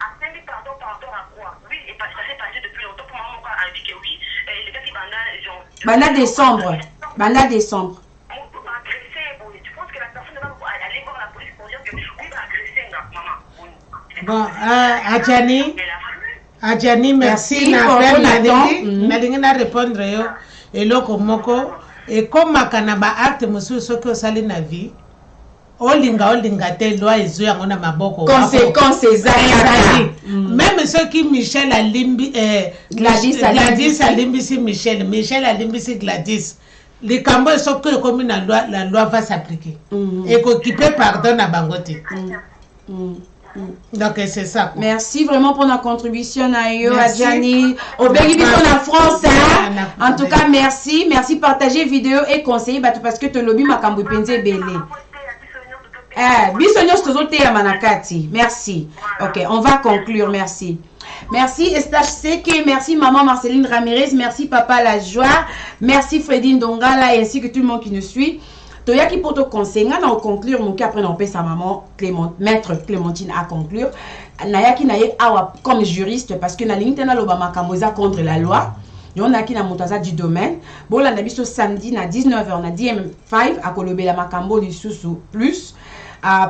Après, pardon par rapport à quoi? Oui, et parce que ça s'est passé depuis longtemps. Pour maman, a dit que oui. Les gars qui Banda décembre. On va agresser. Tu penses que la personne va aller voir la police pour dire que oui, va agresser, maman. Bon, Adjani, merci. Nalingi na répondre yo. Eloko moko. Et comme makana ba acte musu soki osali na vie. Olinga te loi ezo yango na maboko. Conséquence ezali. Même ceux qui Michel alimbi Gladys alimbisi Michel alimbisi Gladys. Les cambo soki comme la loi va s'appliquer. Et qui peut pardonner à bangote. Donc c'est ça. Quoi. Merci vraiment pour la contribution Nayo, Adjani. Au Béguibi en France. En tout cas, merci. Merci partager vidéo et conseiller parce que tu lobby makambo penze belé. Bisognos tozote ya manakati. Merci. OK, on va conclure. Merci. Merci Eustache Seke, merci maman Marceline Ramirez, merci papa La Joie, merci Fredine Dongala et ainsi que tout le monde qui nous suit. Toyaki pour te conseiller, on va conclure, mon cas après on peut sa maman maître Clémentine à conclure. Nayaki naye awa comme juriste parce que na lingitena lobama kamoza contre la loi. On a qui na montaza du domaine. Bon là nabiso samedi na 19h on a DM5 à kolobela makambo lisusu plus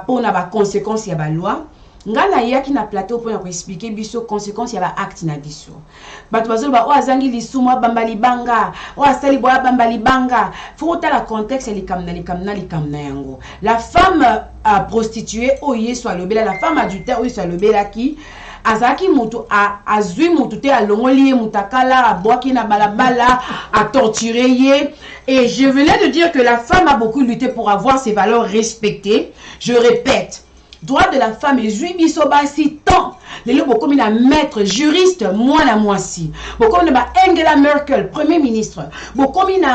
pour na ba conséquences ya ba loi. Ngana yaki na plateau pour expliquer biso conséquences ya ba acte na biso. Bato bazolo ba o azangi lisuma bambali banga, o asali boya bambali banga. Faut la contexte likamna yango. La femme prostituée oye soit lobela, la femme adultère oye soit lobela qui azaki mutu azui mutu te alongoli mutakala aboaki na balabala a torturé ye. Et je venais de dire que la femme a beaucoup lutté pour avoir ses valeurs respectées. Je répète, droit de la femme et juivi soba si tant les lots comme une maître juriste moi la moisi beaucoup na Angela Merkel premier ministre beaucoup une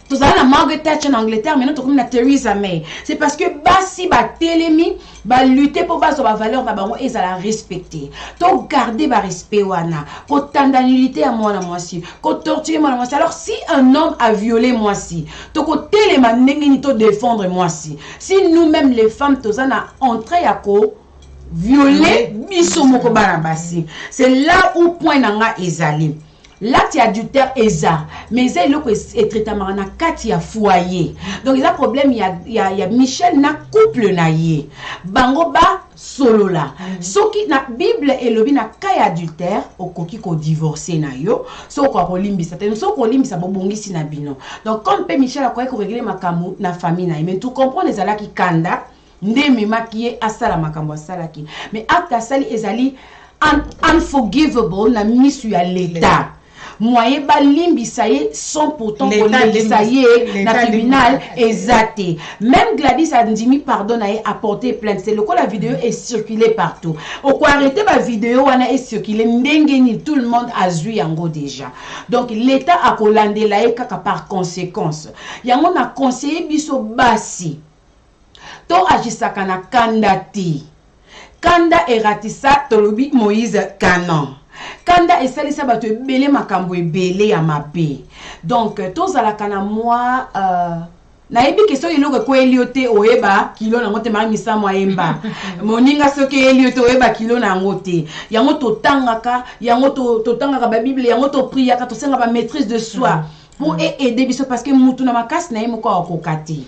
Tous à la Margaret Thatcher en Angleterre, maintenant comme la Theresa May. C'est parce que basi ba télémi, ba lutter pour base ba valeur na bango et ça la respecter. To garder ba respect wana, ko tandanilité à moi si, ko torturer moi si. Alors si un homme a violé moi si, to ko téléma ndenge to défendre moi si. Si nous-mêmes les femmes tous na entré à ko violer biso moko bana basi. C'est là où point nanga ezali. L'acte adultère est ça, mais c'est le traitement na kati ya foyer. Donc il y a problème, il y a Michel na couple na ye. Bango ba solo la. Soki na Bible et le na kaya adultère au koki ko divorcer na yo, so ko limbisa te so ko limbisa bobongisi na bino. Donc comme pe Michel a ko régler makambo na famille na, mais tout comprendre les ala ki kanda ndemi makiye asala makambo asala ki. Mais acte asali ezali unforgivable na misu ya l'état. Moyen balimbi ça y est sans pourtant ça y est na tribunal exact. Même Gladys a dit pardon a apporté plainte. C'est le quoi la vidéo est circulée partout. Au quoi arrêter ma vidéo on a circulé ndengeni tout le monde a vu yango déjà. Donc l'état a colandé la kaka par conséquence. Yango na conseiller biso basi. To agisaka na kandati. Kanda eratisa tolobi Moïse Canon. Kanda esalisa bato ebele makambo ebele ya mabe. Donc tozalaka na moi na yebi question iloko ko eliote oyeba kilo na ngote mari misamo ayemba. Moninga soki eliote oyeba kilo na ngote. Yango totangaka, yango totangaka ba Bible, yango to priaka, to senga ba maîtrise de soi pour aider biso parce que mutu na makasi na yemo ko akokati.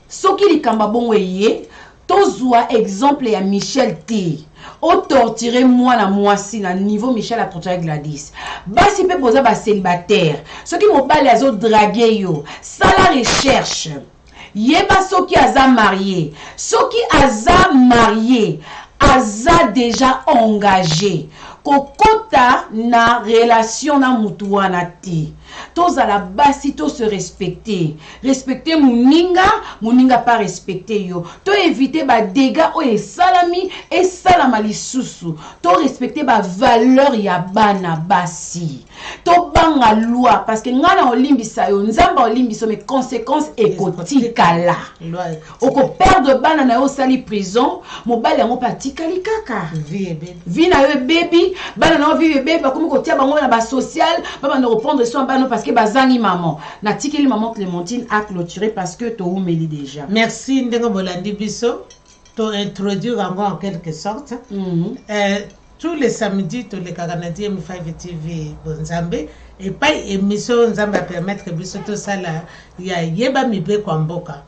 Soki likamba bongo eye tozwa exemple ya Michel T. O torturer moi na mwasi na niveau Michel a torturé Gladys. Basi pe posa ba célibataire. Ceux qui mobile azo draguer yo. Ça la recherche. Yeba soki aza marié. Soki aza marié, aza déjà engagé. Kokota na relation na mutu wana te. Tous à la base, si tous se respecter. Respecter mouninga pas respecter yo. To éviter ba dégâts o e salami et salamali susu. To respecter ba valeur ya bana basi. To banga loi parce que ngana olimbisa yo nzamba olimbiso mes conséquences ekotikala. Oko perdre bana na yo sali prison, mobali yango patikali kaka. Vi na yo baby, bana na yo vi baby ba komi ko tia bango na ba social, ba na reprendre soin bana parce que bazangi maman na tikeli maman Clémentine a clôturé parce que to oumeli déjà. Merci ndengo bolandi biso to introduire en quelque sorte. Tous les samedis tous les Canadiens M5 TV Bonzambe et pas émission Nzamba permettre biso to sala ya yeba mibe kwa mboka.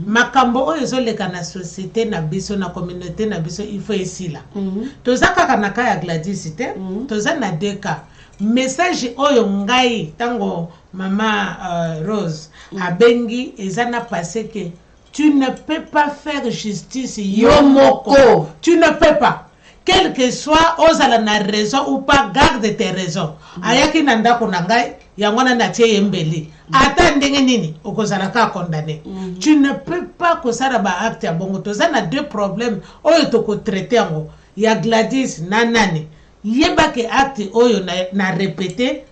Makambo oyo ezoleka na société na biso na communauté na biso il faut esila. Toza kaka na ka ya Gladys te, toza na deux cas. Message oyo ngai tango mama Rose abengi ezana passé que tu ne peux pas faire justice yomoko. Tu ne peux pas. Quel que soit ozala na raison ou pas, garde tes raisons. Ayaki nanda ko ngai yangona na tie yembeli. Ata ndenge nini okozala ka condamné. Tu ne peux pas kosala ba acte ya bongo. Tozana deux problèmes oyo toko traiter ngo. Ya Gladys nanani. Yeba ke acte oyo na répété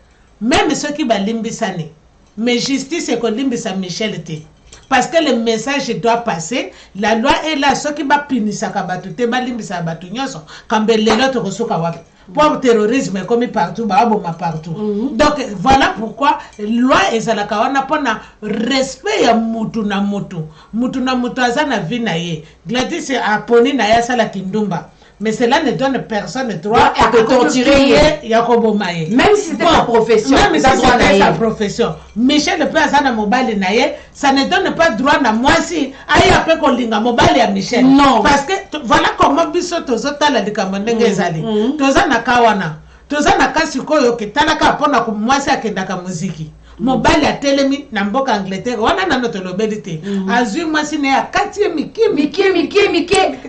même ceux qui balimbisani mais justice est qu'on limbisa Michel T parce que le message doit passer, la loi est là, ceux qui va punir ça kabatu te balimbisa batu nyoso kambe lelo to kosoka wapi pour terrorisme comme partout baboma partout. Donc voilà pourquoi loi ezalaka wana pona respect ya mutu na mutu azana vina ye. Gladys a poni na ya sala kindumba. Mais cela ne donne personne droit à te torturer. Même si c'est ta profession. Même si c'est sa profession. Michel peut azana mobile naye, ça ne donne pas droit na moi si aïe après qu'on linga mobile à Michel. Non. Parce que voilà comment biso tozota la likamondenge ezali. Tozana kawana. Tozana kasiko ke talaka pona ko moi si akendaka muziki. Mobile ya telemi na mboka Angleterre wana na notre lobelité. Azui moi si ne akati miki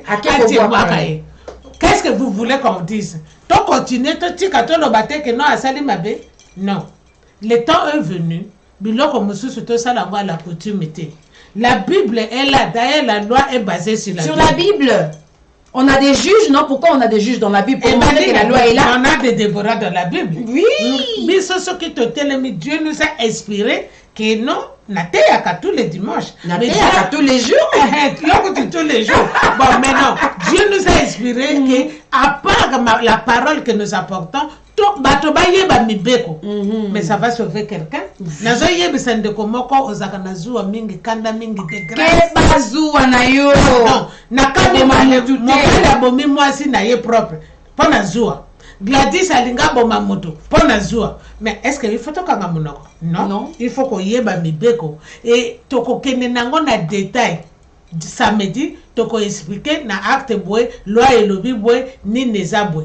akati mwakaye. Qu'est-ce que vous voulez qu'on dise? Toi continuez, toi tu le bâté que non à Salimabe? Non. Le temps est venu. Biloko mususu to salango à la coutumité. La Bible est là. D'ailleurs, la loi est basée sur la Bible. Sur la Bible. On a des juges, non? Pourquoi on a des juges dans la Bible? Pour montrer que la loi est là. On a des Déborah dans la Bible. Oui. Mais ce qui te télémi, Dieu nous a inspiré que non, nateyaka tous les dimanches. Nateyaka tous les jours. Tous les jours. Bon, maintenant, Dieu nous a inspiré que, à part la parole que nous apportons, mais ça va sauver quelqu'un. Nazo yebisa ndeko moko ozaka nazua mingi kanda mingi de grâce. Ke bazua na yo. Non, nakabo mokala bomi mwasi na ye propre. Pona zua. Gladys alinga boma moto. Pona zua. Mais est-ce que il faut toka ngamunoko? Non. Il faut ko yeba mibeko et toko kene nango na détail. Samedi toko expliquer na acte boy, loi et lobby boy ni nezabwe.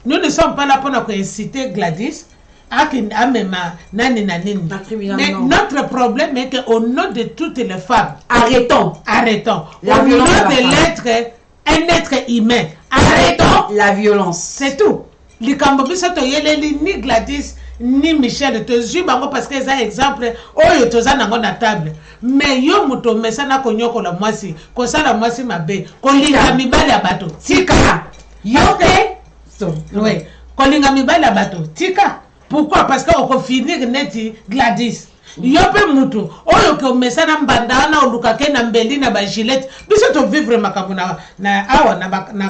Nous ne sommes pas là pour nous inciter Gladys à même nani. Mais notre problème est qu'au nom de toutes les femmes, arrêtons. Au nom de l'être, un être humain, arrêtons la violence. C'est tout. Les Cambodgiens ni Gladys ni Michel te jument parce qu'ils ont un exemple. Oh, ils ont na table. Mais yo muto mesana konyoko la mwasi, kosa la mwasi mabe, kolinga mibali ya bato. Tika. Yote. Oui, kolinga mibala bato tika. Pourquoi? Parce qu'on peut finir neti Gladys. Yope mutu oyo ke mesana mbanda na olukake na mbeli na ba gilet biso to vivre makambo na awa na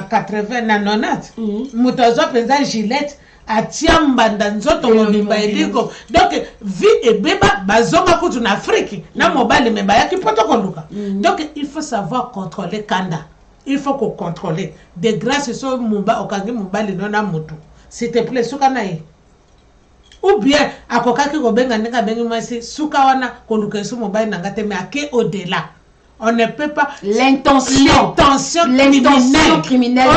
80 na 90 mutu azo penza gilet atia mbanda nzoto mobimba eliko. Donc vie ebeba bazonga kutu na Afrique na mobali memba ya kipoto koluka. Donc il faut savoir contrôler kanda. Il faut qu'on contrôle. De grâce sur mumba okangi mubali nona mutu. S'il te plaît, suka nae. Ou bien akokaki ko benga nenga bengi mwasi suka wana koluka su mubali nangate me ake au-delà. On ne peut pas l'intention criminelle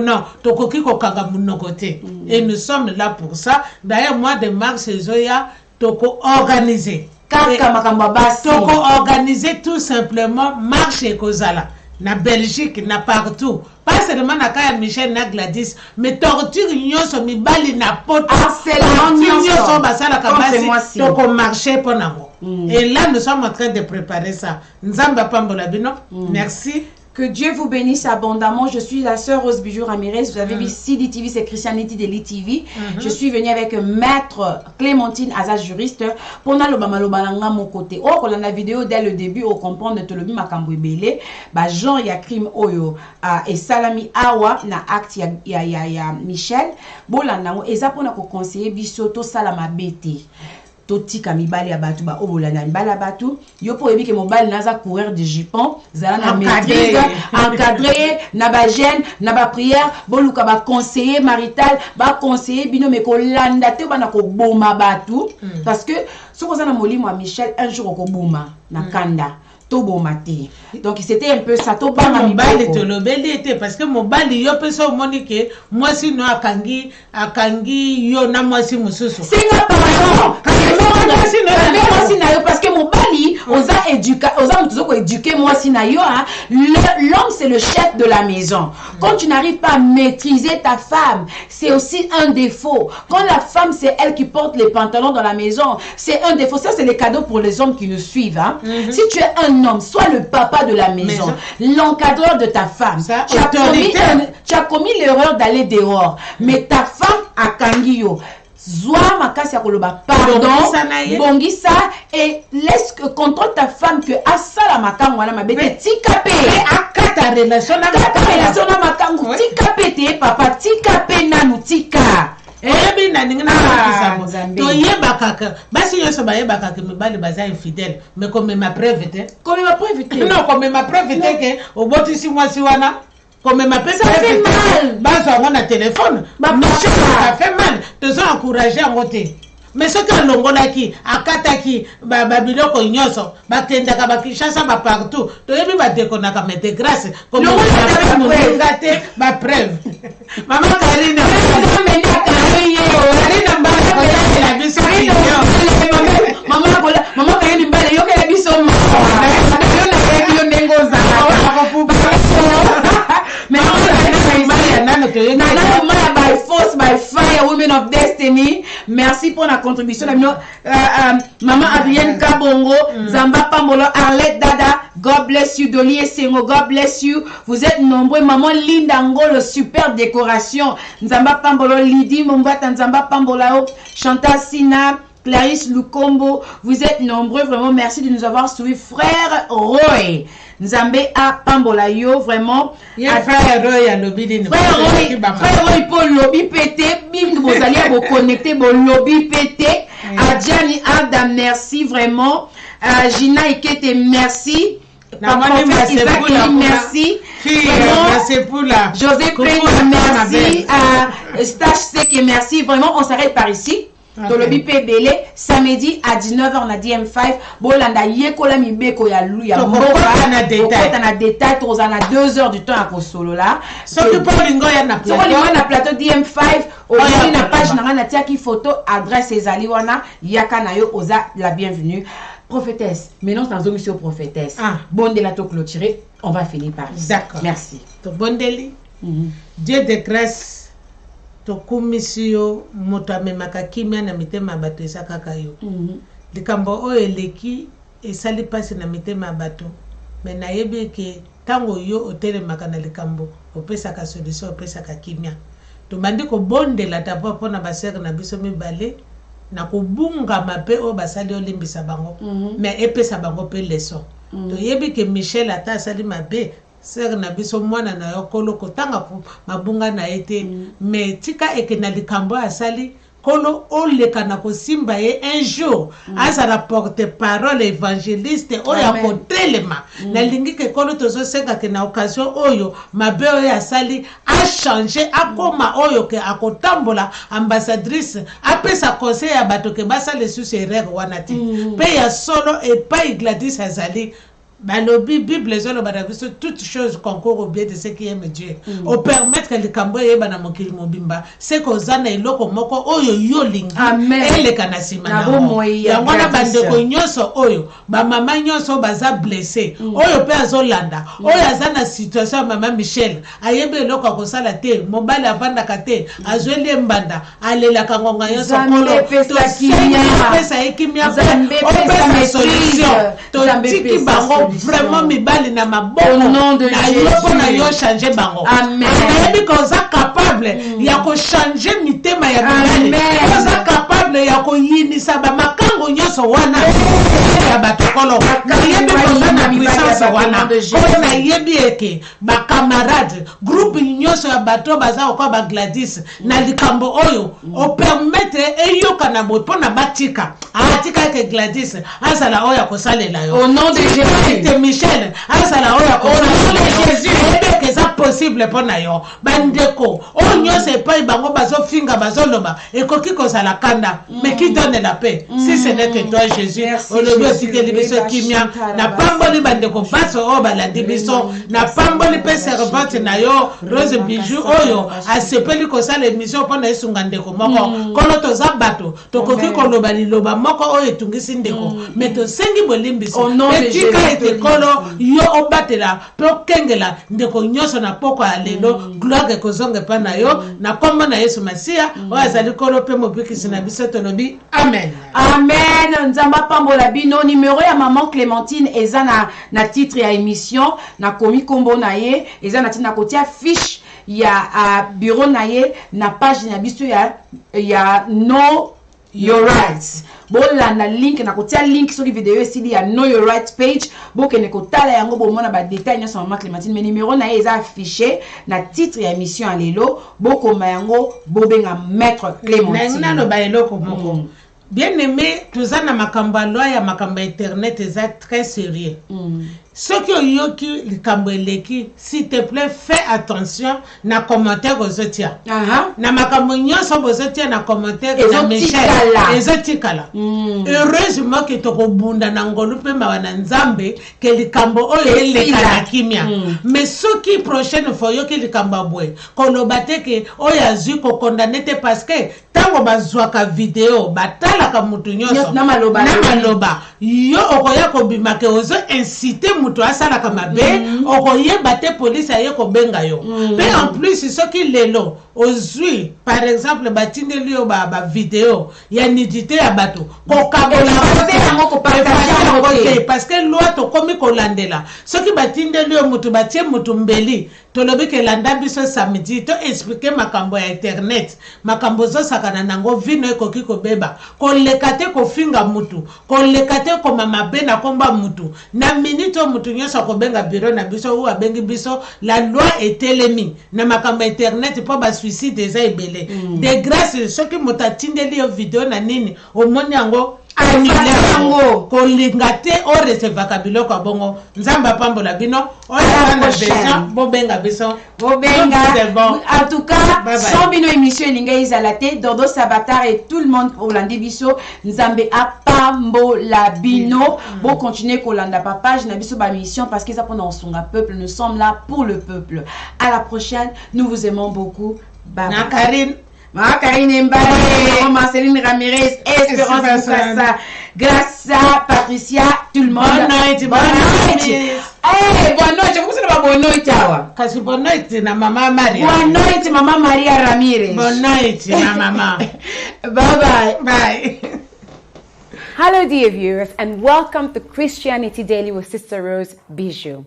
non tokoki ko kanga munokote. Et nous sommes là pour ça. D'ailleurs mois de mars zoya toko organiser. Toko organiser tout simplement marche et kozala. Na Belgique, na partout. Pas seulement na kaya Michel na Gladys, mais torture nyonso mibali na poto. Nyonso basala kabasi, toko marché pour nango. Et là, nous sommes en train de préparer ça. Nzamba pambola bino. Merci. Que Dieu vous bénisse abondamment. Je suis la sœur Rose Bijou Ramirez. Vous avez vu CD TV, c'est Christianity Daily TV. Je suis venue avec Maître Clémentine Aza, juriste, pour na loba malobalanga mon côté. Oh, quand on a la vidéo dès le début, on comprend de le makambo belé. Bah, Jean ya crime oyo et salami awa na acte ya Michel. Bolanda et ça pour na conseiller bisoto salama bete. Totika mibali ya batu ba obolana mibali ya batu yo po ebi ke mobali naza courir de jupon zala na maîtrise encadré na ba jeune na ba prière boluka ba conseiller marital ba conseiller bino me ko landa te bana ko boma batu parce que soko za na molimo ya Michel un jour ko boma na kanda Tobomate. Donc c'était un peu ça. Tobama mobali te lobeli était parce que mobali yo peso monique moi si no akangi yo na moi si mususu. C'est pas pardon. Parce que mobali oza éduquer moi si na yo l'homme c'est le chef de la maison. Quand tu n'arrives pas à maîtriser ta femme, c'est aussi un défaut. Quand la femme c'est elle qui porte les pantalons dans la maison, c'est un défaut. Ça c'est les cadeaux pour les hommes qui nous suivent hein. Si tu es un homme, sois le papa de la maison, l'encadreur de ta femme. Tu as commis l'erreur d'aller dehors, mais ta femme a kangiyo. Zoa makasi akoloba pardon, bongisa et laisse contrôle ta femme que asala makango wana mabete tikape akata relation na makango tikape te papa tikape nanu tika. Ebi na ningina to yeba kaka basi yoso ba yeba kaka mibali baza infidèle mais comme ma preuve te non comme ma preuve te que oboti si moi si wana comme ma preuve ça fait mal basa on a téléphone ça fait mal te sont encourager à monter mais ce que longola ki akataki ba biloko nyoso ba tendaka ba Kinshasa ba partout to yebi ba dekonaka mais de grâce comme ngate ba preuve maman Karina maman Karine mbale yo kala biso yo nengoza by force by fire women of destiny. Merci pour la contribution maman Adrienne Kabongo Zamba Pamolo Arlette Dada, God bless you. Dolly Essengo, God bless you. Vous êtes nombreux. Maman Linda Ngolo, super décoration. Nzamba Pambolo Lydie Mumbata Nzamba Pambolao, Chantal Sina, Clarisse Lukombo, vous êtes nombreux, vraiment merci de nous avoir suivis. Frère Roy, Nzambe a Pambola yo, vraiment. Frère Roy a lobby. Frère Roy pour lobby pété, bim, vous allez vous connecter, bon lobby pété. Adjani Adam, merci vraiment. Gina Ikete, merci. Merci. José Prena, merci. Stage Seke, merci. Vraiment, on s'arrête par ici. Dans le BPBL, samedi à 19h, on a DM5. Bolanda Yekola Mibeko ya Louya. On a détail, on a 2 heures du temps à Kosolo là. Surtout pour Lingo, il y a un plateau DM5. Aujourd'hui, la page n'a pas qui photo, adresse et Zaliwana. Yakanayo, Oza, la bienvenue. Prophétesse, maintenant dans une mission prophétesse. Bon de la to clôturer, on va finir par ici. D'accord. Merci. Bon délai. Dieu de grâce. To komisio moto amemaka kimia na mitema bato esakaka yo. Likambo oyo eleki esali pasi na mitema bato. Me nayebi ke tango yo otelemaka na likambo opesaka solution opesaka kimia. Tobandi kobondela tapa mpona basere na biso mibale na kobunga mape o basali olimbisa bango. Me epesa bango pe leçon. Toyebi ke Michel ata asali mabe sere na biso mwana na yo kolo kotanga ko mabunga na ete me tika eke na likambo asali kolo oleka na kosimba ye un jour asa la porte parole évangéliste oya kotelema na lingi ke kolo tozo senga ke na occasion oyo mabe oyo asali a changer akoma oyo ke akotambola ambassadrice apesa conseil ya bato ke basale sous erreur wana ti pe ya solo et pas Gladys azali. Balobi Bible zolo badaviso toutes choses concourent au bien de ce qui aime Dieu. Au permettre que le kambo yeba na mokili mobimba c'est que zana iloko moko oyo yolingi ele kana sima na ya mwana bandeko nyonso oyo ba mama nyonso baza blessé oyo pe azolanda oyo azana situation mama Michel ayebe eloko akosala te mobali avandaka te azweli mbanda alela kangonga nyonso kolo to pesa ekimia pesa solution to tiki bango vraiment mibali na maboko na yoko na yo changer bango amen because capable ya ko changer mitema ya mibali koza capable ya ko yinisa ba makango nyonso wana ya batokolo na yebi koza na puissance wana ko na yebi eke ba camarade groupe nyonso ya bato baza ko ba Gladys na likambo oyo o permettre eyoka na bopo na batika atika ke Gladys azala oya ko salela yo au nom de Jésus Michel azala oya ko Jésus ebe que ça possible pona yo bandeko o nyose pa bango bazo finga bazo loba ekoki ko sala kanda mais qui donne la paix si ce n'est que toi Jésus o lobi osikeli biso kimia na pamboli bandeko baso o balandi biso na pamboli pe servante na yo Rose Bijou oyo asepeli ko sala émission pona esunga ndeko moko kono to za bato to koki ko loba liloba moko oyo tungisi ndeko mais to sengi bolimbiso etika ete kolo yo obatela po kengela ndeko nyoso na poko alelo gloire kozonge pa na yo na kombo na Yesu Masia o azali kolo pe mobikisi na biso tolobi amen amen. Nzamba pambola bino numéro ya maman Clémentine eza na titre ya émission na komi kombo na ye eza na tina kotia fiche ya bureau na ye na page na biso ya no your rights. Bolanda link na kotia link sur vidéo ici ya know your rights page bokene kotala yango bomona ba détail nyonso maman Clémentine mais numéro na eza affiché na titre ya émission à lelo bokoma yango bobenga maître Clémentine na no ba eloko moko bien aimé tozana makambo loi ya makambo internet eza très sérieux ce que yoki likambo eleki s'il te plaît fais attention na commentaire ozotia na makambo nyonso bozotia na commentaire na Michel ezotikala heureusement que tokobunda na ngolu pe mawana nzambe ke likambo oyo eleka na kimia mais soki prochaine fois yoki likambo bwe koloba te ke oyo azui ko condamner te parce que tango bazwaka video batalaka mutu nyonso na maloba yo okoya kobima ke ozo inciter mutu asalaka mabe okoyeba te police aye kobenga yo mais en plus soki lelo ozwi par exemple batindeli yo ba video ya nudité ya bato kokabola parce que loi tokomi kolandela soki batindeli yo mutu batie mutu mbeli tolobi ke landa biso samedi to expliquer makambo ya internet makambo zosakana nango vino ekoki kobeba koleka te kofinga mutu koleka te koma mabe na komba mutu na minute mutu nyonso kobenga bureau na biso ou abengi biso la loi etelemi na makambo internet po ba suicide eza ebele de grâce soki mutu atindeli yo video na nini omoni yango anilango kolinga te o recevaka biloko ya bongo nzamba pambola bino oya na besoin bobenga biso bobenga en tout cas sans bino émission elinga ezala te Dodo Sabatar et tout le monde olandi biso nzambe apambola bino bo continuer kolanda pa page na biso ba mission parce que ça pendant songa peuple nous sommes là pour le peuple. À la prochaine, nous vous aimons beaucoup. Bye. Karine Mbale, Marceline Ramirez, Espérance Mukasa, grâce à Patricia, tout le monde. Bonne nuit. Bonne nuit. Vous savez pas bonne nuit, Tawa. Kasi bonne nuit, na Maman Maria. Bonne nuit, Maman Maria Ramirez. Bonne nuit, na Maman. Bye. Bye. Hello, dear viewers, and welcome to Christianity Daily with Sister Rose Bijou.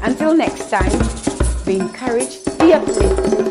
Until next time, be encouraged, be uplifted,